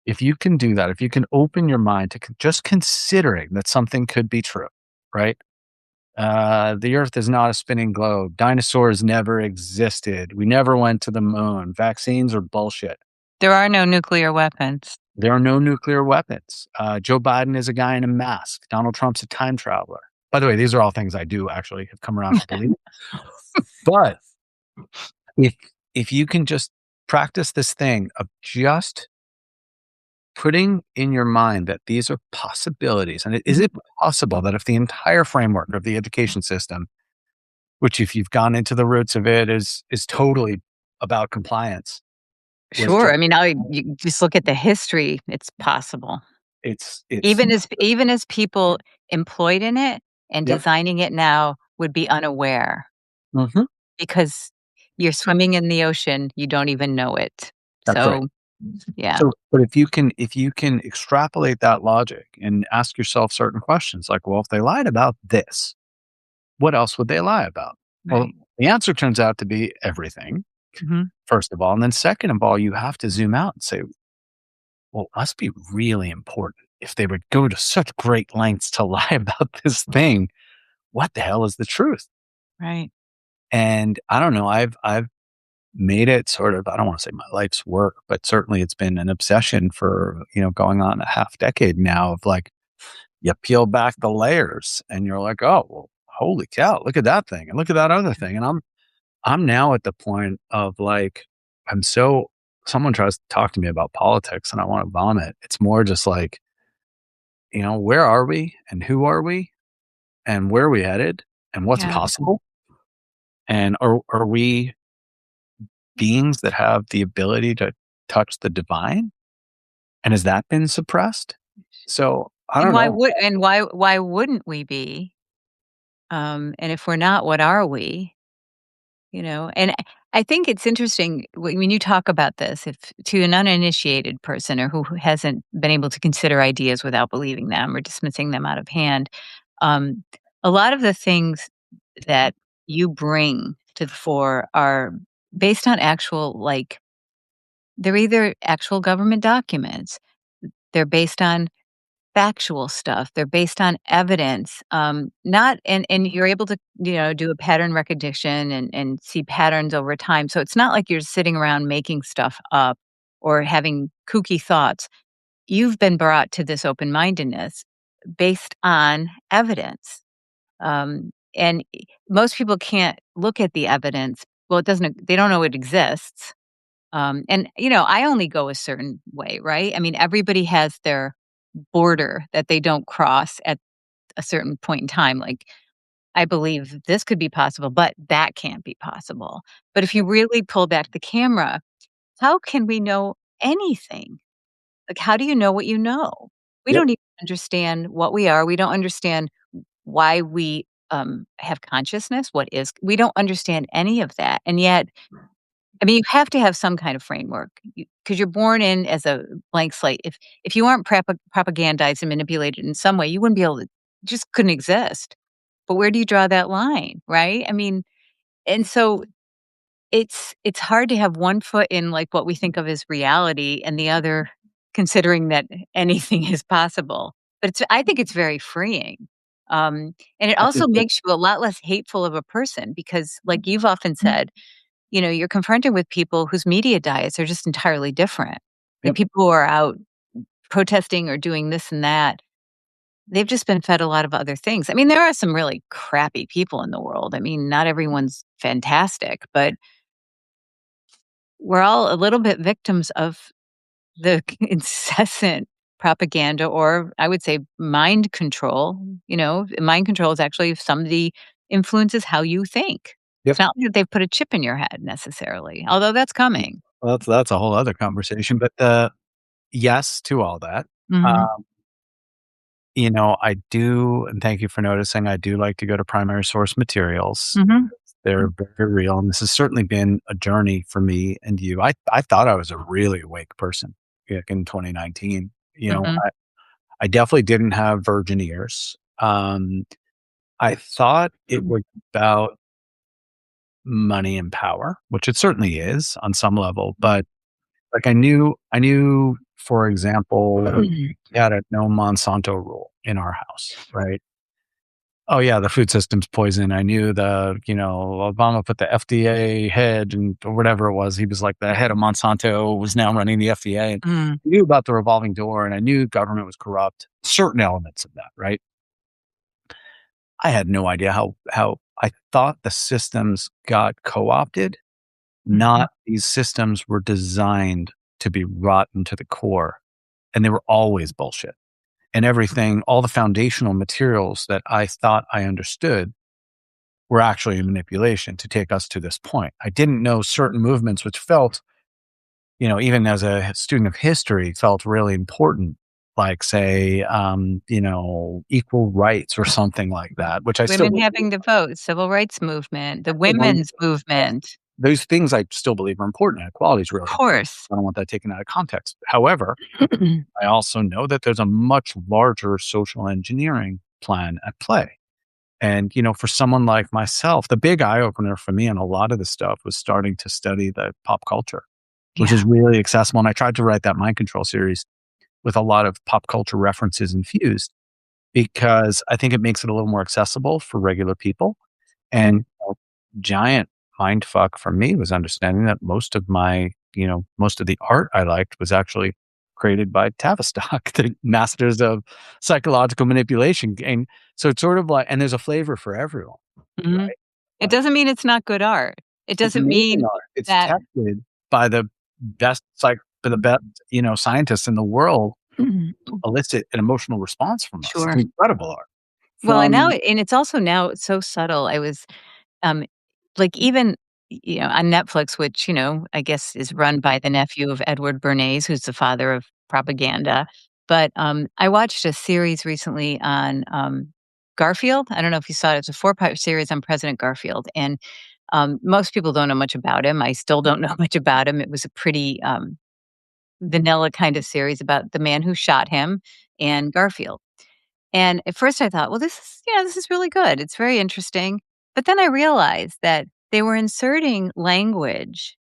If you can do that, if you can open your mind to just considering that something could be true, right? The earth is not a spinning globe. Dinosaurs never existed. We never went to the moon. Vaccines are bullshit. There are no nuclear weapons. There are no nuclear weapons. Joe Biden is a guy in a mask. Donald Trump's a time traveler. By the way, these are all things I do actually have come around to believe. But if if you can just practice this thing of just putting in your mind that these are possibilities, and is Mhm. it possible that if the entire framework of the education system, which if you've gone into the roots of it is totally about compliance, was Sure. just I mean, now you just look at the history, it's possible. it's Even as people employed in it and yep. designing it now would be unaware Mhm. because you're swimming in the ocean, you don't even know it. That's right. So, yeah. So, but if you can extrapolate that logic and ask yourself certain questions like, well, if they lied about this, what else would they lie about? Well, Right. the answer turns out to be everything, Mhm. first of all. And then second of all, you have to zoom out and say, well, it must be really important if they would go to such great lengths to lie about this thing. What the hell is the truth? Right. And I don't know. I've made it sort of, I don't want to say my life's work, but certainly it's been an obsession for, going on a half decade now of like, you peel back the layers and you're like, oh, well, holy cow, look at that thing and look at that other thing. And I'm now at the point of like, I'm so, someone tries to talk to me about politics and I want to vomit. It's more just like, where are we and who are we and where are we headed and what's Yeah. possible? And are we beings that have the ability to touch the divine? And has that been suppressed? So I And don't know. why wouldn't we be? And if we're not, what are we? And I think it's interesting when you talk about this, if to an uninitiated person or who hasn't been able to consider ideas without believing them or dismissing them out of hand, um, a lot of the things that you bring to the fore are based on actual, like, they're either actual government documents, they're based on factual stuff. They're based on evidence, not and you're able to, do a pattern recognition and see patterns over time. So it's not like you're sitting around making stuff up or having kooky thoughts. You've been brought to this open-mindedness based on evidence. And most people can't look at the evidence. Well, it doesn't they don't know it exists. And I only go a certain way, right? I mean, everybody has their border that they don't cross at a certain point in time. Like, I believe this could be possible, but that can't be possible. But if you really pull back the camera, how can we know anything? Like, how do you know what you know? We Yep. don't even understand what we are. We don't understand why we have consciousness. We don't understand any of that. And yet, I mean, you have to have some kind of framework because you're born in as a blank slate. If you aren't propagandized and manipulated in some way, you wouldn't be able to, just couldn't exist. But where do you draw that line, right? I mean, and so it's hard to have one foot in like what we think of as reality and the other considering that anything is possible. But I think it's very freeing. And it I also think that makes you a lot less hateful of a person because, like you've often said, you're confronted with people whose media diets are just entirely different. The yep. people who are out protesting or doing this and that, they've just been fed a lot of other things. I mean, there are some really crappy people in the world. I mean, not everyone's fantastic, but we're all a little bit victims of the incessant propaganda, or I would say mind control. Mind control is actually if somebody influences how you think. It's Yep. not that they've put a chip in your head necessarily, although that's coming. Well, that's a whole other conversation, but, yes to all that. Mhm. Um, I do and thank you for noticing, I do like to go to primary source materials. Mhm. They're very real, and this has certainly been a journey for me and you. I thought I was a really awake person, back in 2019. Mhm. I definitely didn't have virgin ears. I thought it was about money and power, which it certainly is on some level, but, like, I knew, for example, we had a no Monsanto rule in our house, right? Oh, yeah, the food system's poison. I knew Obama put the FDA head and or whatever it was, he was like the head of Monsanto was now running the FDA, and Mm. I knew about the revolving door, and I knew government was corrupt, certain elements of that, right? I had no idea how I thought the systems got co-opted, Mhm. not these systems were designed to be rotten to the core, and they were always bullshit. And everything, all the foundational materials that I thought I understood were actually a manipulation to take us to this point. I didn't know certain movements which felt, even as a student of history, felt really important, like say, equal rights or something like that, which I still Women believe. having the vote, civil rights movement, the Well, women's yes, movement. those things I still believe are important. Equality is Of really important. course. I don't want that taken out of context. However, I also know that there's a much larger social engineering plan at play. And, for someone like myself, the big eye opener for me on a lot of the stuff was starting to study the pop culture, which Yeah. is really accessible. And I tried to write that mind control series with a lot of pop culture references infused because I think it makes it a little more accessible for regular people. Mhm. And giant mind fuck for me was understanding that most of the art I liked was actually created by Tavistock, the masters of psychological manipulation. And so it's sort of like, and there's a flavor for everyone, Mhm. right? It Like doesn't mean it's not good art. It it's doesn't amazing mean art. It's that tested by the best, scientists in the world elicit an emotional response from us. It's Sure. incredible art Well, from, and it's also now it's so subtle. Um, like, even, on Netflix, which, I guess is run by the nephew of Edward Bernays, who's the father of propaganda. But, I watched a series recently on, Garfield. I don't know if you saw it. It's a four-part series on President Garfield, and, most people don't know much about him. I still don't know much about him. It was a pretty, vanilla kind of series about the man who shot him and Garfield. And at first I thought, well, this is really good. It's very interesting. But then I realized that they were inserting language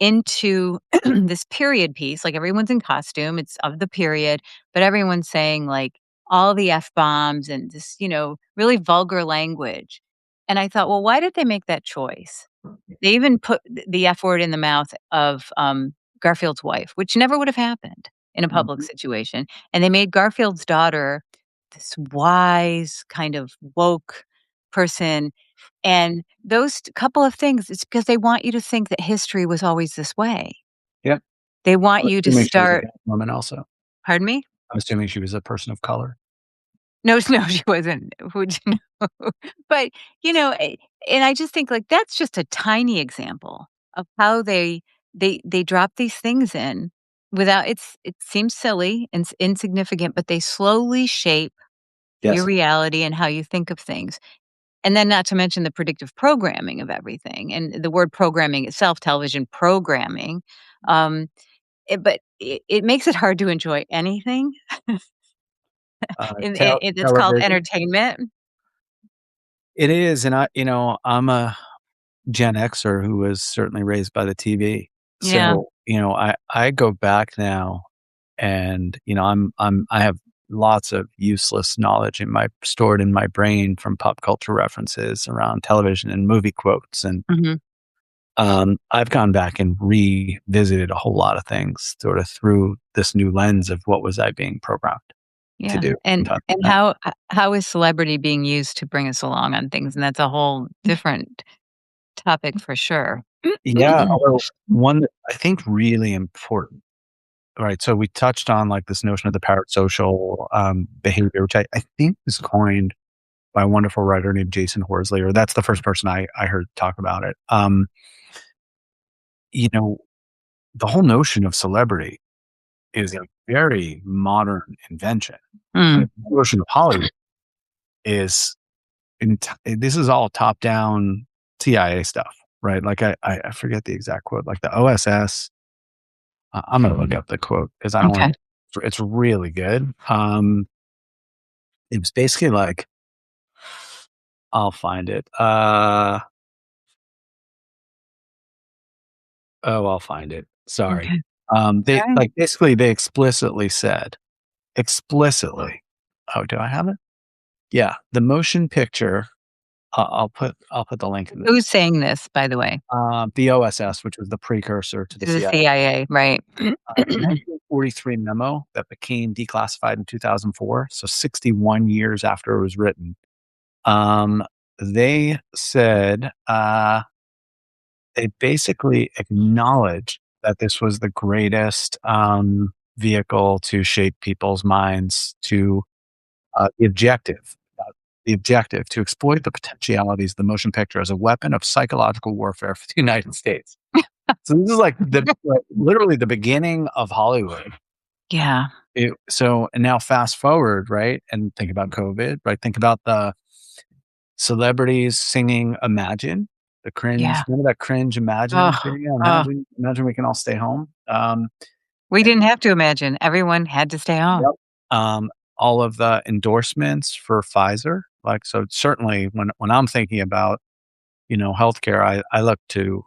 into this period piece. Like, everyone's in costume, it's of the period, but everyone's saying, like, all the F bombs and this, really vulgar language. And I thought, well, why did they make that choice? They even put the F word in the mouth of Garfield's wife, which never would have happened in a public Mhm. situation. And they made Garfield's daughter this wise, kind of woke person. And those couple of things, it's because they want you to think that history was always this way. Yeah. They want I'm you to assuming she was a start. black woman also. Pardon me? I'm assuming she was a person of color. No, no, she wasn't. Would you know? But, and I just think, like, that's just a tiny example of how they drop these things in without it seems silly and insignificant, but they slowly shape your Yes. reality and how you think of things. And then not to mention the predictive programming of everything, and the word programming itself, television programming, um, but it makes it hard to enjoy anything, and it's called Television. entertainment. It is, and I'm a Gen Xer who was certainly raised by the TV. Yeah. So, I go back now and, I have lots of useless knowledge stored in my brain from pop culture references around television and movie quotes. And, Mhm. I've gone back and revisited a whole lot of things sort of through this new lens of what was I being programmed to Yeah, do and and to and understand. how is celebrity being used to bring us along on things, and that's a whole different topic for sure. Yeah, although one that I think really important. Right, so we touched on, like, this notion of the parasocial, behavior, which I think was coined by a wonderful writer named Jason Horsley, or that's the first person I heard talk about it. You know, the whole notion of celebrity is a very modern invention. Mm, The notion of Hollywood is this is all top-down CIA stuff, right? Like, I forget the exact quote, like, the OSS. I'm gonna look up the quote because I don't wanna. okay, It's really good. It was basically like, I'll find it. I'll find it. Sorry. okay, They alright, like, basically, they explicitly said explicitly. Oh, do I have it? Yeah, the motion picture. I'll put the link in the who's saying this, by the way? the OSS, which was the precursor to the To the CIA. CIA, right. 1943 memo that became declassified in 2004, so 61 years after it was written. Um, they said, they basically acknowledged that this was the greatest, vehicle to shape people's minds to, the objective to exploit the potentialities of the motion picture as a weapon of psychological warfare for the United States. So this is literally the beginning of Hollywood. Yeah, And now fast forward, right, and think about COVID, right? Think about the celebrities singing Imagine, the cringe. yeah. Remember that cringe Imagine Oh, thing? Yeah, oh, imagine we can all stay home. we didn't have to imagine, everyone had to stay home. Yep. All of the endorsements for Pfizer, like, so certainly when I'm thinking about, healthcare, I look to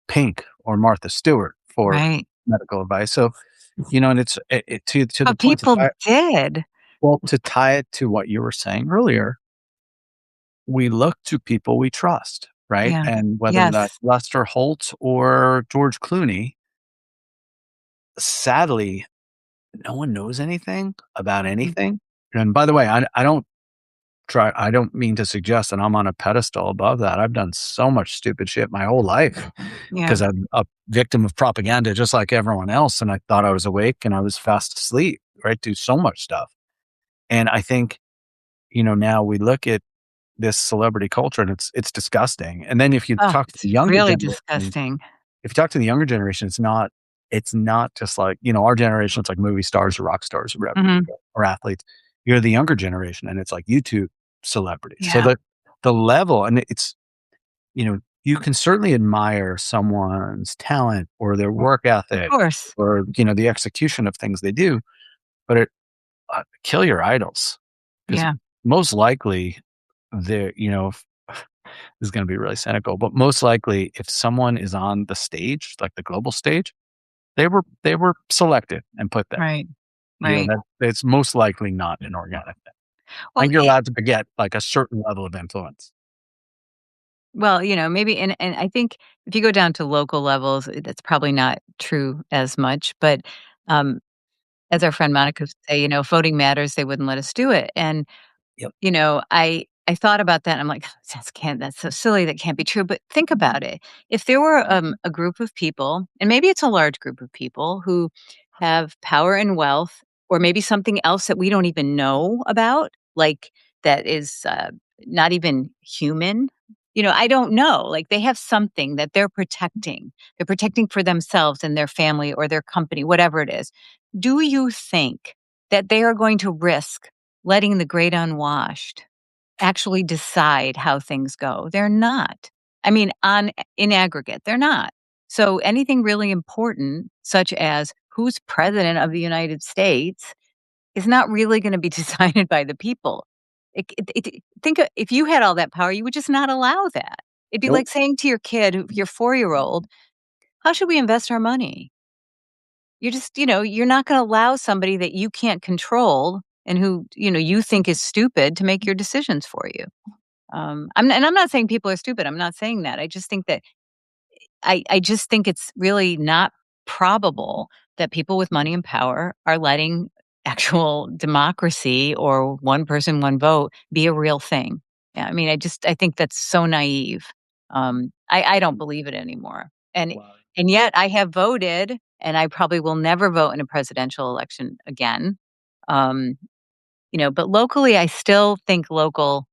Pink or Martha Stewart for Right, medical advice. So, and to the but point to people tie did. to tie it to what you were saying earlier, we look to people we trust, right? Yeah, And whether that's yes, Lester Holt or George Clooney, sadly, no one knows anything about mhm, anything. And by the way, I don't mean to suggest that I'm on a pedestal above that. I've done so much stupid shit my whole life yeah, because I'm a victim of propaganda just like everyone else. And I thought I was awake and I was fast asleep, right? Do so much stuff. And I think, now we look at this celebrity culture and it's disgusting. And then if you oh, talk to it's the younger really generation, disgusting. if you talk to the younger generation, it's not just like, our generation, it's like movie stars or rock stars or whatever, Mhm, or athletes. You're the younger generation and it's like YouTube celebrities. So yeah, the level, and you can certainly admire someone's talent or their work of ethic course, or, the execution of things they do, but kill your idols because yeah, most likely they're, this is going to be really cynical, but most likely if someone is on the stage, like the global stage, they were selected and put there. right. Right. it's most likely not an organic thing. I Well, think you're allowed to get, like, a certain level of influence. maybe and I think if you go down to local levels, that's probably not true as much, but, um, as our friend Monica would say, "Voting matters, they wouldn't let us do it," and Yep. I thought about that, and I'm like, that's so silly, that can't be true," but think about it. If there were, a group of people, and maybe it's a large group of people who have power and wealth, or maybe something else that we don't even know about, like, that is, not even human, I don't know, like, they have something that they're protecting. They're protecting for themselves and their family or their company, whatever it is. Do you think that they are going to risk letting the great unwashed actually decide how things go? They're not. I mean, in aggregate, they're not. So anything really important, such as who's president of the United States, is not really going to be decided by the people. If you had all that power, you would just not allow that. It'd be Nope. like saying to your kid, your 4-year old, "How should we invest our money?" You're not going to allow somebody that you can't control and who you think is stupid to make your decisions for you. I'm not saying people are stupid. I'm not saying that. I just think that I just think it's really not probable that people with money and power are letting actual democracy or one person, one vote be a real thing. Yeah, I mean, I think that's so naive. I don't believe it anymore. And Wow. and yet I have voted, and I probably will never vote in a presidential election again. Um, but locally, I still think local,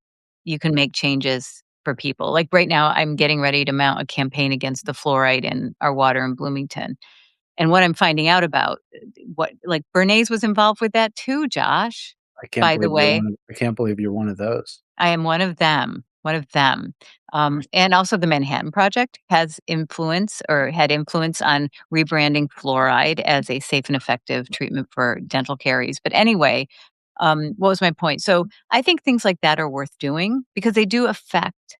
you can make changes for people. Like right now, I'm getting ready to mount a campaign against the fluoride in our water in Bloomington. And what I'm finding out about, what like Bernays was involved with that too, Josh, by the way. I can't believe you're one of those. I am one of them, one of them. And also the Manhattan Project has influence or had influence on rebranding fluoride as a safe and effective treatment for dental caries. But anyway, what was my point? So I think things like that are worth doing because they do affect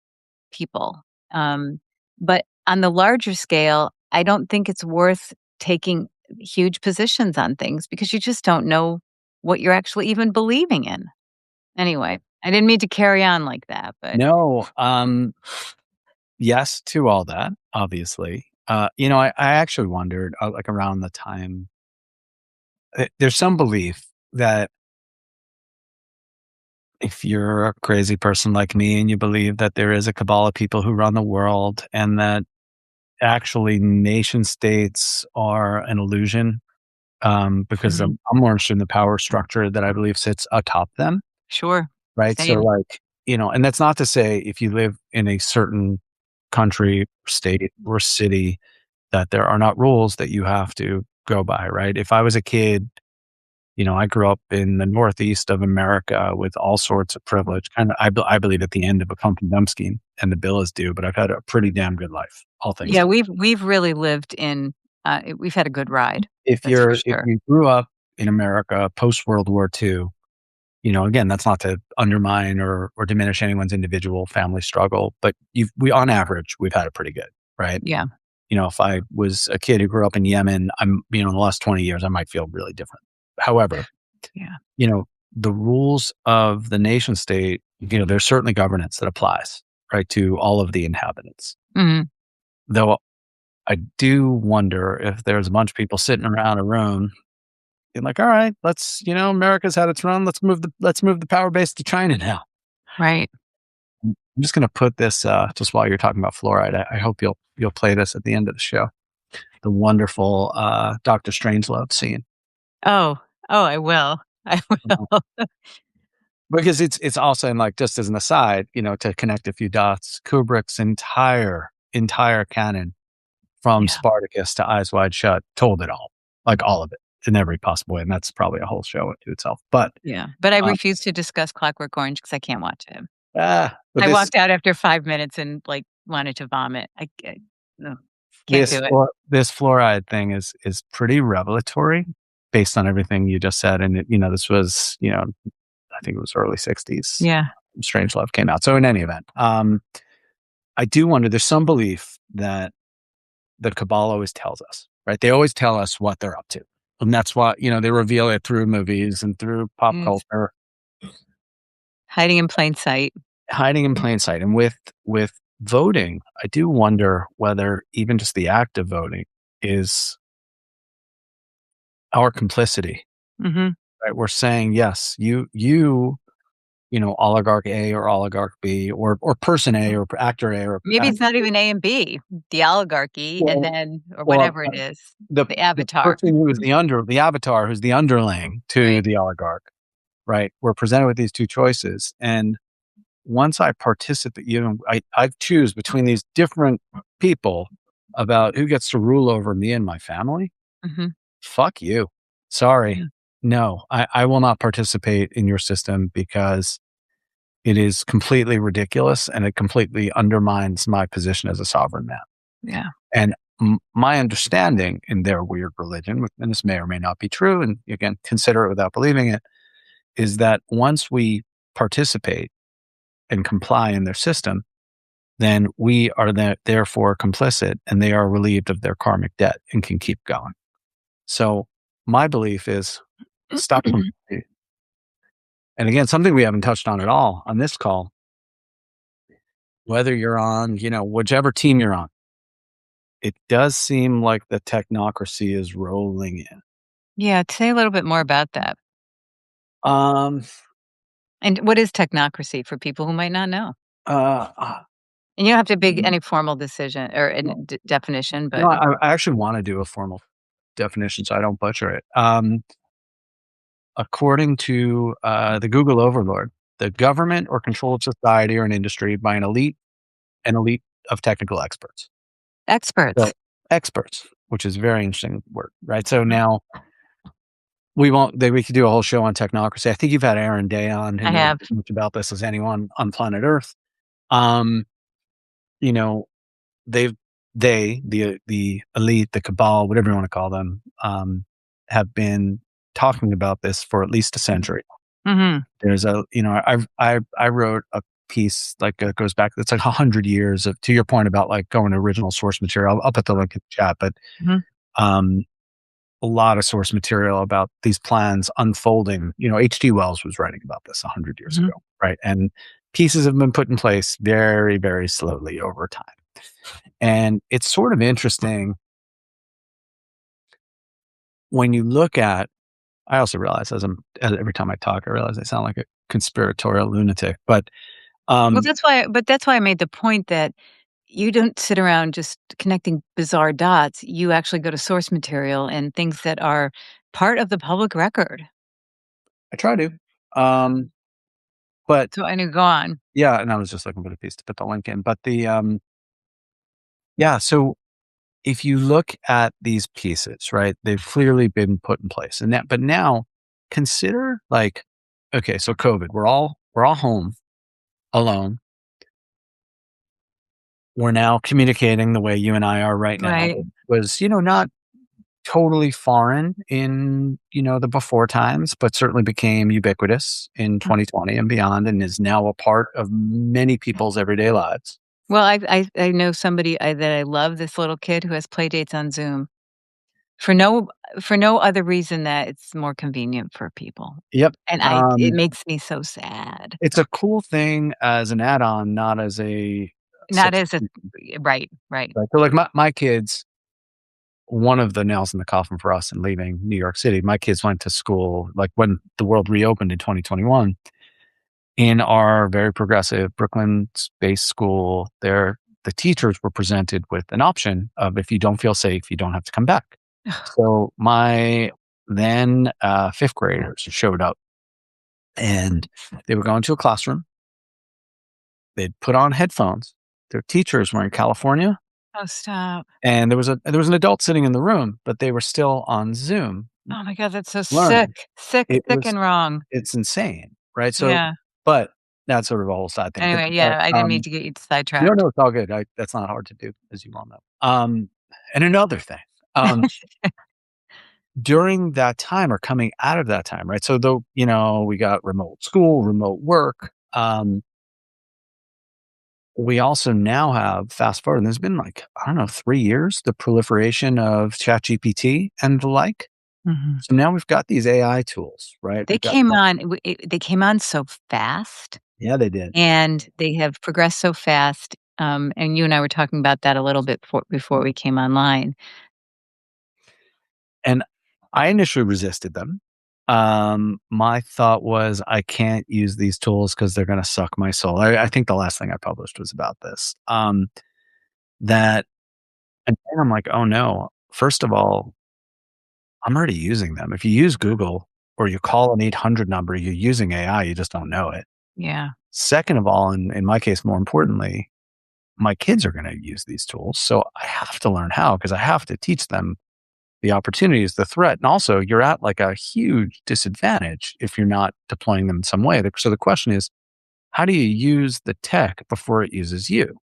people. Um, but on the larger scale, I don't think it's worth taking huge positions on things because you just don't know what you're actually even believing in. Anyway, I didn't mean to carry on like that, but No, yes to all that, obviously. I actually wondered, like, around the time there's some belief that if you're a crazy person like me and you believe that there is a cabal of people who run the world and that actually nation states are an illusion, because Mhm. I'm more interested in the power structure that I believe sits atop them, Sure. right? So, Same. like, and that's not to say if you live in a certain country, state, or city that there are not rules that you have to go by, right? If I was a kid, I grew up in the Northeast of America with all sorts of privilege. Kind of, I believe at the end of a pump and dump scheme, and the bill is due. But I've had a pretty damn good life, all things Yeah, considered. we've really lived in, we've had a good ride. That's for If sure. you grew up in America post World War II, again, that's not to undermine or diminish anyone's individual family struggle, but we on average we've had it pretty good, right? Yeah. If I was a kid who grew up in Yemen, in the last 20 years, I might feel really different. However, Yeah. you know, the rules of the nation state, there's certainly governance that applies, right, to all of the inhabitants. Mhm. Though I do wonder if there's a bunch of people sitting around a room being like, all right, America's had its run. Let's move the power base to China now. Right. I'm just gonna put this just while you're talking about fluoride. I hope you'll play this at the end of the show. The wonderful Dr. Strangelove scene. Oh. Oh, I will. I will. Because it's also, and like, just as an aside, to connect a few dots, Kubrick's entire canon from Yeah. Spartacus to Eyes Wide Shut told it all, like all of it in every possible way, and that's probably a whole show unto itself. But Yeah. But I um, refuse to discuss Clockwork Orange because I can't watch it. but I this walked out after 5 minutes and, like, wanted to vomit. No, can't do it. this fluoride thing is pretty revelatory based on everything you just said, and this was I think it was early '60s. Yeah. Strangelove came out. So in any event, I do wonder. There's some belief that the cabal always tells us, right? They always tell us what they're up to. And that's why, they reveal it through movies and through pop It's culture, hiding in plain sight. hiding in plain sight. And with voting, I do wonder whether even just the act of voting is our complicity, Mhm. right? We're saying, yes, oligarch A or oligarch B or person A or actor A or Maybe it's actor not B. even A and B, the oligarchy, and Well, then or well, whatever it is, the the the avatar. person who is the avatar who's the underling to Right. the oligarch, right? We're presented with these two choices, and once I participate, I choose between these different people about who gets to rule over me and my family. Mhm. Fuck you. Sorry. Yeah. No, I will not participate in your system because it is completely ridiculous and it completely undermines my position as a sovereign man. Yeah. And my understanding in their weird religion, and this may or may not be true, and again, consider it without believing it, is that once we participate and comply in their system, then we are therefore complicit and they are relieved of their karmic debt and can keep going. So my belief is stop. And again, something we haven't touched on at all on this call, whether you're on, whichever team you're on, it does seem like the technocracy is rolling in. Yeah, say a little bit more about that. Um, And what is technocracy for people who might not know? uh, uh, And you don't have to big any formal decision or definition, but I actually want to do a formal definition so I don't butcher it. According to the Google overlord, the government or control of society or an industry by an elite of technical experts. So experts. experts, which is a very interesting word, right? So Mhm. now we could do a whole show on technocracy. I think you've had Aaron Day on who I knows have. as much about this as anyone on planet Earth. Um, you know, they've the elite, the cabal, whatever you want to call them, have been talking about this for at least a century. Mhm. There's I wrote a piece like goes back. It's like 100 years of to your point about like going to original source material. I'll put the link in the chat, but Mhm. um, a lot of source material about these plans unfolding. H.G. Wells was writing about this 100 years Mhm. ago, right? And pieces have been put in place very, very slowly over time. And it's sort of interesting when you look at. I also realize every time I talk, I realize I sound like a conspiratorial lunatic, but Well, um, that's why I made the point that you don't sit around just connecting bizarre dots. You actually go to source material and things that are part of the public record. I try to. Um, but So I knew go on. yeah, and I was just looking for the piece to put the link in. But yeah, so if you look at these pieces, right, they've clearly been put in place. But now consider like, okay, so COVID, we're all home alone. We're now communicating the way you and I are right now. Right. It was, not totally foreign in, the before times, but certainly became ubiquitous in 2020 and beyond and is now a part of many people's everyday lives. Well, I know somebody that I love, this little kid who has play dates on Zoom for no other reason that it's more convenient for people, Yep. and it makes me so sad. It's a cool thing as an add-on, not as a Not as a substitute. right, right. Right? So like my kids, one of the nails in the coffin for us in leaving New York City, my kids went to school like when the world reopened in 2021 in our very progressive Brooklyn-based school. The teachers were presented with an option of if you don't feel safe, you don't have to come back. So my then fifth graders showed up and they were going to a classroom. They'd put on headphones. Their teachers were in California, Oh, stop. and there was an adult sitting in the room, but they were still on Zoom Oh my god, that's so sick. learning. Sick, It sick was and wrong. it's insane, right? So, Yeah. but that's sort of a whole side thing. But Anyway, yeah, I didn't mean to get you no, sidetracked. no, it's all good. That's not hard to do, as you well know. And another thing, during that time or coming out of that time, right? So though, we got remote school, remote work. We also now have fast forward, and there's been like, I don't know, 3 years, the proliferation of ChatGPT and the like. Mhm. So now we've got these AI tools, right? They We've got came on they came on so fast, yeah, they did. and they have progressed so fast, and you and I were talking about that a little bit before we came online. And I initially resisted them. My thought was I can't use these tools because they're going to suck my soul. I think the last thing I published was about this. That and then I'm like, oh no. First of all, I'm already using them. If you use Google or you call an 800 number, you're using AI. You just don't know it. Yeah. Second of all, and in my case, more importantly, my kids are going to use these tools, so I have to learn how because I have to teach them the opportunity is the threat. And also, you're at like a huge disadvantage if you're not deploying them in some way. So the question is, how do you use the tech before it uses you?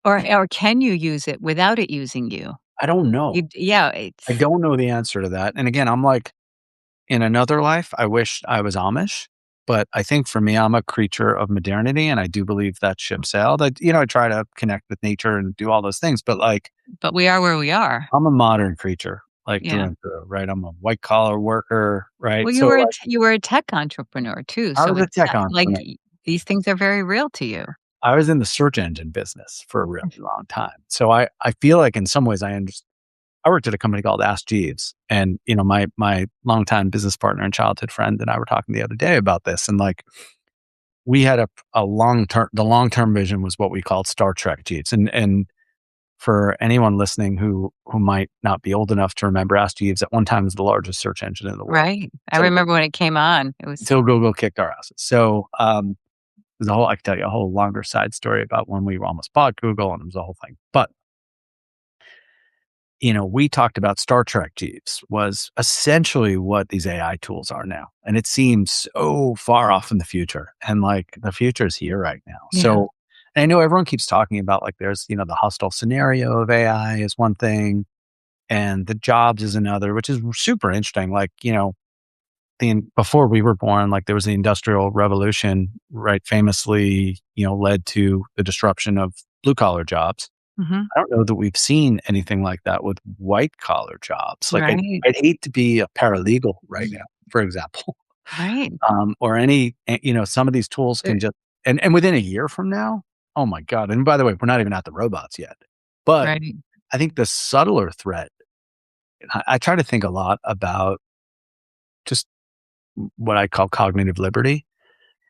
Or can you use it without it using you? I don't know. Yeah, I it's don't know the answer to that. And again, I'm like, in another life, I wish I was Amish. But I think for me, I'm a creature of modernity. And I do believe that ship sailed. I try to connect with nature and do all those things. But like, but we are where we are. I'm a modern creature, like through Yeah. and through, right? I'm a white collar worker, right? Well, So, like, you were a tech entrepreneur too, I so was a it's tech not like entrepreneur. these things are very real to you. I was in the search engine business for a really long time. So I feel like in some ways I worked at a company called Ask Jeeves. And, my longtime business partner and childhood friend and I were talking the other day about this. And like we had a long term vision was what we called Star Trek Jeeves. And for anyone listening who might not be old enough to remember, Ask Jeeves at one time was the largest search engine in the world. Right. I Until remember when it came on. It was until Google kicked our asses. So there's a whole I could tell you a whole longer side story about when we almost bought Google and it was a whole thing. But we talked about Star Trek Jeeves was essentially what these AI tools are now. And it seems so far off in the future. And like the future is here right now. yeah. So and I know everyone keeps talking about like there's, the hostile scenario of AI is one thing and the jobs is another, which is super interesting. Like, before we were born, like there was the industrial revolution, right? Famously, led to the disruption of blue collar jobs. Mhm. I don't know that we've seen anything like that with white collar jobs. Like Right. I'd hate to be a paralegal right now, for example, Right. or any. Some of these tools There can just and within a year from now, oh my god! And by the way, we're not even at the robots yet. But right. I think the subtler threat. I try to think a lot about just what I call cognitive liberty,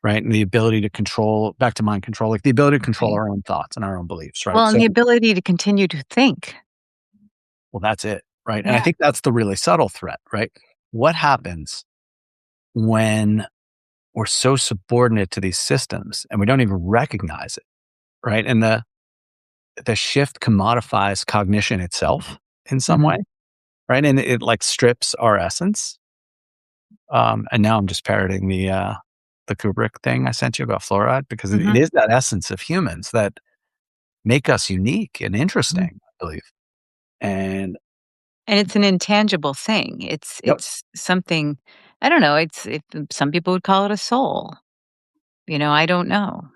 right? And the ability to control back to mind control, like the ability to control Right. our own thoughts and our own beliefs, right? Well, and So the ability to continue to think. well, that's it, right? And I Yeah. think that's the really subtle threat, right? What happens when we're so subordinate to these systems and we don't even recognize it, right? And the shift commodifies cognition itself in some way, Mhm. right? And it like strips our essence. And now I'm just parroting the Kubrick thing I sent you about fluoride because it Mhm. is that essence of humans that make us unique and Mhm. interesting, I believe. And And it's an intangible thing. yep, It's something I don't know, if some people would call it a soul, I don't know.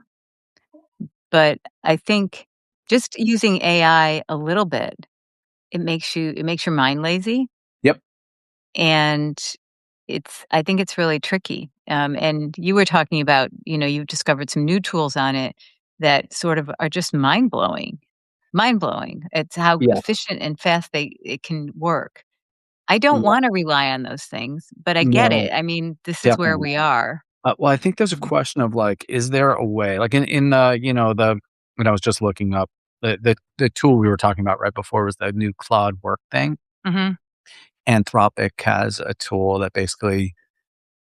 But I think just using AI a little bit, it makes your mind lazy, yep, and I think it's really tricky. And you were talking about, you've discovered some new tools on it that sort of are just mind blowing. It's how yes, efficient and fast it can work. I don't yeah, want to rely on those things, but I get no, it. I mean, this is where definitely we not. are. Well, I think there's a question of like, is there a way, like in the, the when I was just looking up the tool we were talking about right before was the new Claude work thing. Mhm, Anthropic has a tool that basically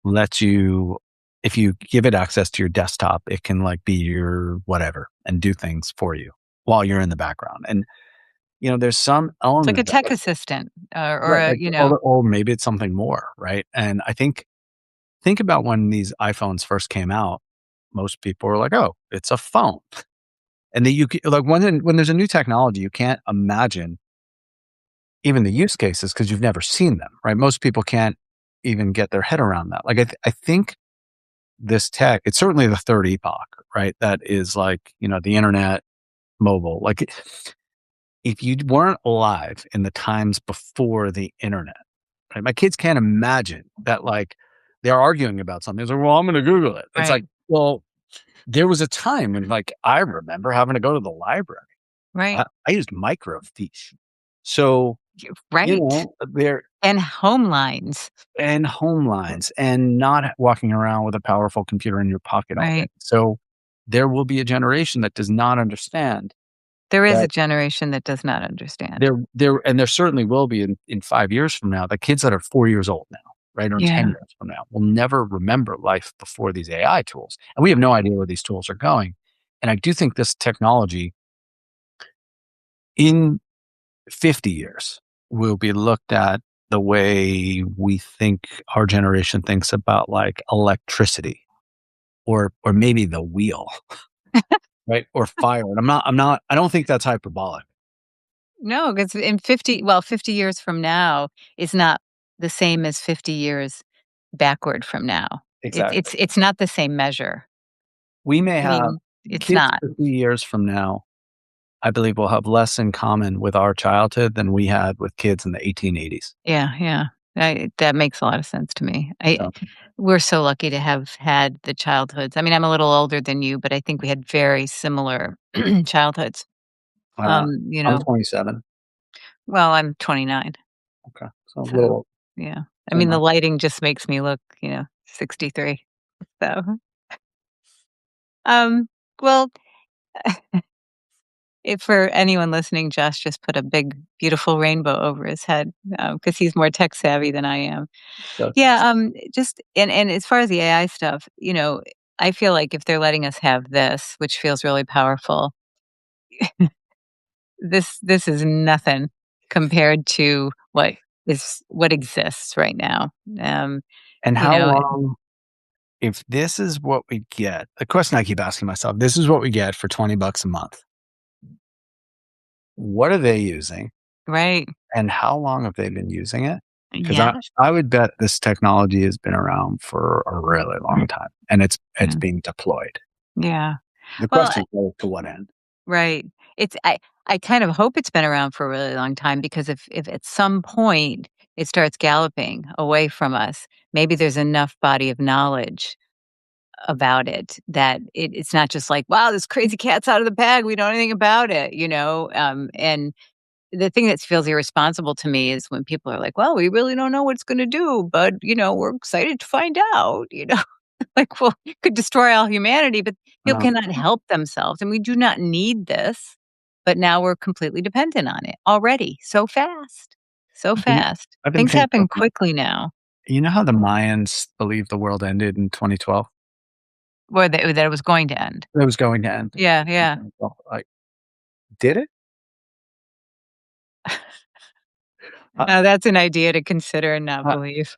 lets you, if you give it access to your desktop, it can like be your whatever and do things for you while you're in the background. And there's some it's like element a of that, tech assistant, or right? a, Like, or maybe it's something more, right? And I think about when these iPhones first came out, most people were like, "Oh, it's a phone." And that like when there's a new technology, you can't imagine even the use cases because you've never seen them, right? Most people can't even get their head around that. Like I think this tech, it's certainly the third epoch, right? That is like, the internet, mobile. If you weren't alive in the times before the internet, right? My kids can't imagine that, like, they're arguing about something. It's like, "Well, I'm gonna Google it." It's like, Right. well, there was a time when, like, I remember having to go to the library. Right. I used microfiche. So, Right. there And home lines. and home lines and not walking around with a powerful computer in your pocket all day. Right. So, there will be a generation that does not understand There is a that generation that does not understand. there certainly will be in 5 years from now, the kids that are 4 years old now, right, or 10 Yeah. years from now will never remember life before these AI tools, and we have no idea where these tools are going. And I do think this technology in 50 years will be looked at the way we think our generation thinks about, like, electricity or maybe the wheel, right, or fire, and I don't think that's hyperbolic. No, because in 50 well, 50 years from now is not the same as 50 years backward from now. Exactly. It's not the same measure. We may I have mean, it's kids not. 50 years from now, I believe, will have less in common with our childhood than we had with kids in the 1880s. Yeah, yeah. That makes a lot of sense to me. I So, We're so lucky to have had the childhoods. I mean, I'm a little older than you, but I think we had very similar childhoods. uh, You I'm know, 27. well, I'm 29, Okay, so a so little yeah. I same mean, the age. lighting just makes me look, 63. So, um, well, if for anyone listening, Josh just put a big, beautiful rainbow over his head because he's more tech savvy than I am. So, Yeah, just and as far as the AI stuff, I feel like if they're letting us have this, which feels really powerful, this is nothing compared to what exists right now. Um, and you how know, long if this is what we get the question I keep asking myself, this is what we get for 20 bucks a month. What are they using, right? and how long have they been using it? Because Yeah, I would bet this technology has been around for a really long time, and it's yeah, being deployed. yeah. The Well, question is, to what end? right. It's I kind of hope it's been around for a really long time because if at some point it starts galloping away from us, maybe there's enough body of knowledge about it that it's not just like, wow, this crazy cat's out of the bag. We know anything about it, and the thing that feels irresponsible to me is when people are like, well, we really don't know what it's going to do, but we're excited to find out. Like, well, it could destroy all humanity, but people No. cannot help themselves, and we do not need this, but now we're completely dependent on it already so fast, so You know, fast. I've been Things thinking happen about quickly now, you know how the Mayans believe the world ended in 2012? or that it was going to end. It was going to end Yeah, in yeah. 2012, like, did it? Uh, That's an idea to consider and not uh, believe.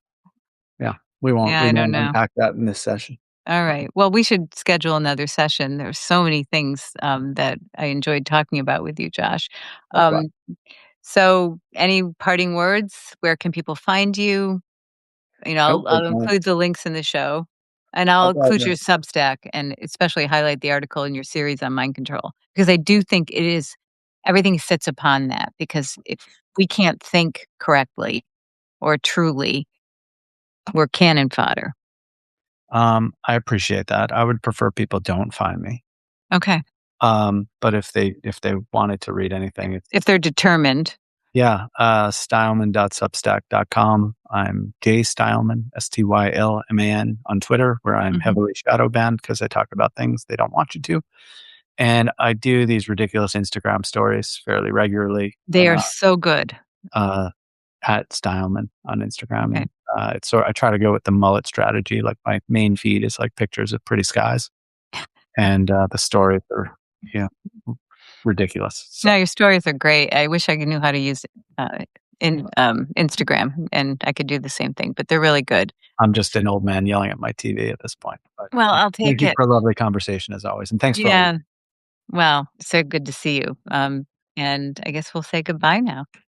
yeah, Yeah, we I don't won't know. unpack that in this session. All right. Well, we should schedule another session. There's so many things that I enjoyed talking about with you, Josh. Likewise. Um, so, any parting words? Where can people find you? I'll Hopefully, include the links in the show, and I'll I'll go include there. your Substack, and especially highlight the article in your series on mind control because I do think it is everything sits upon that. Because if we can't think correctly or truly, we're cannon fodder. I appreciate that. I would prefer people don't find me. Okay, But if they wanted to read anything, it's if they're determined. yeah, stylman.substack.com. I'm Jay Stylman, Stylman on Twitter, where I'm Mhm. heavily shadow banned because I talk about things they don't want you to. And I do these ridiculous Instagram stories fairly regularly, They are so good. uh, at Stylman on Instagram. Okay. And it's sort I try to go with the mullet strategy. Like my main feed is like pictures of pretty skies, and the stories are yeah ridiculous. So No, your stories are great. I wish I knew how to use, Instagram, and I could do the same thing, but they're really good. I'm just an old man yelling at my TV at this point. But Well, I'll thank take you it. for a lovely conversation as always, and thanks for all. Yeah. Well, so good to see you. And I guess we'll say goodbye now.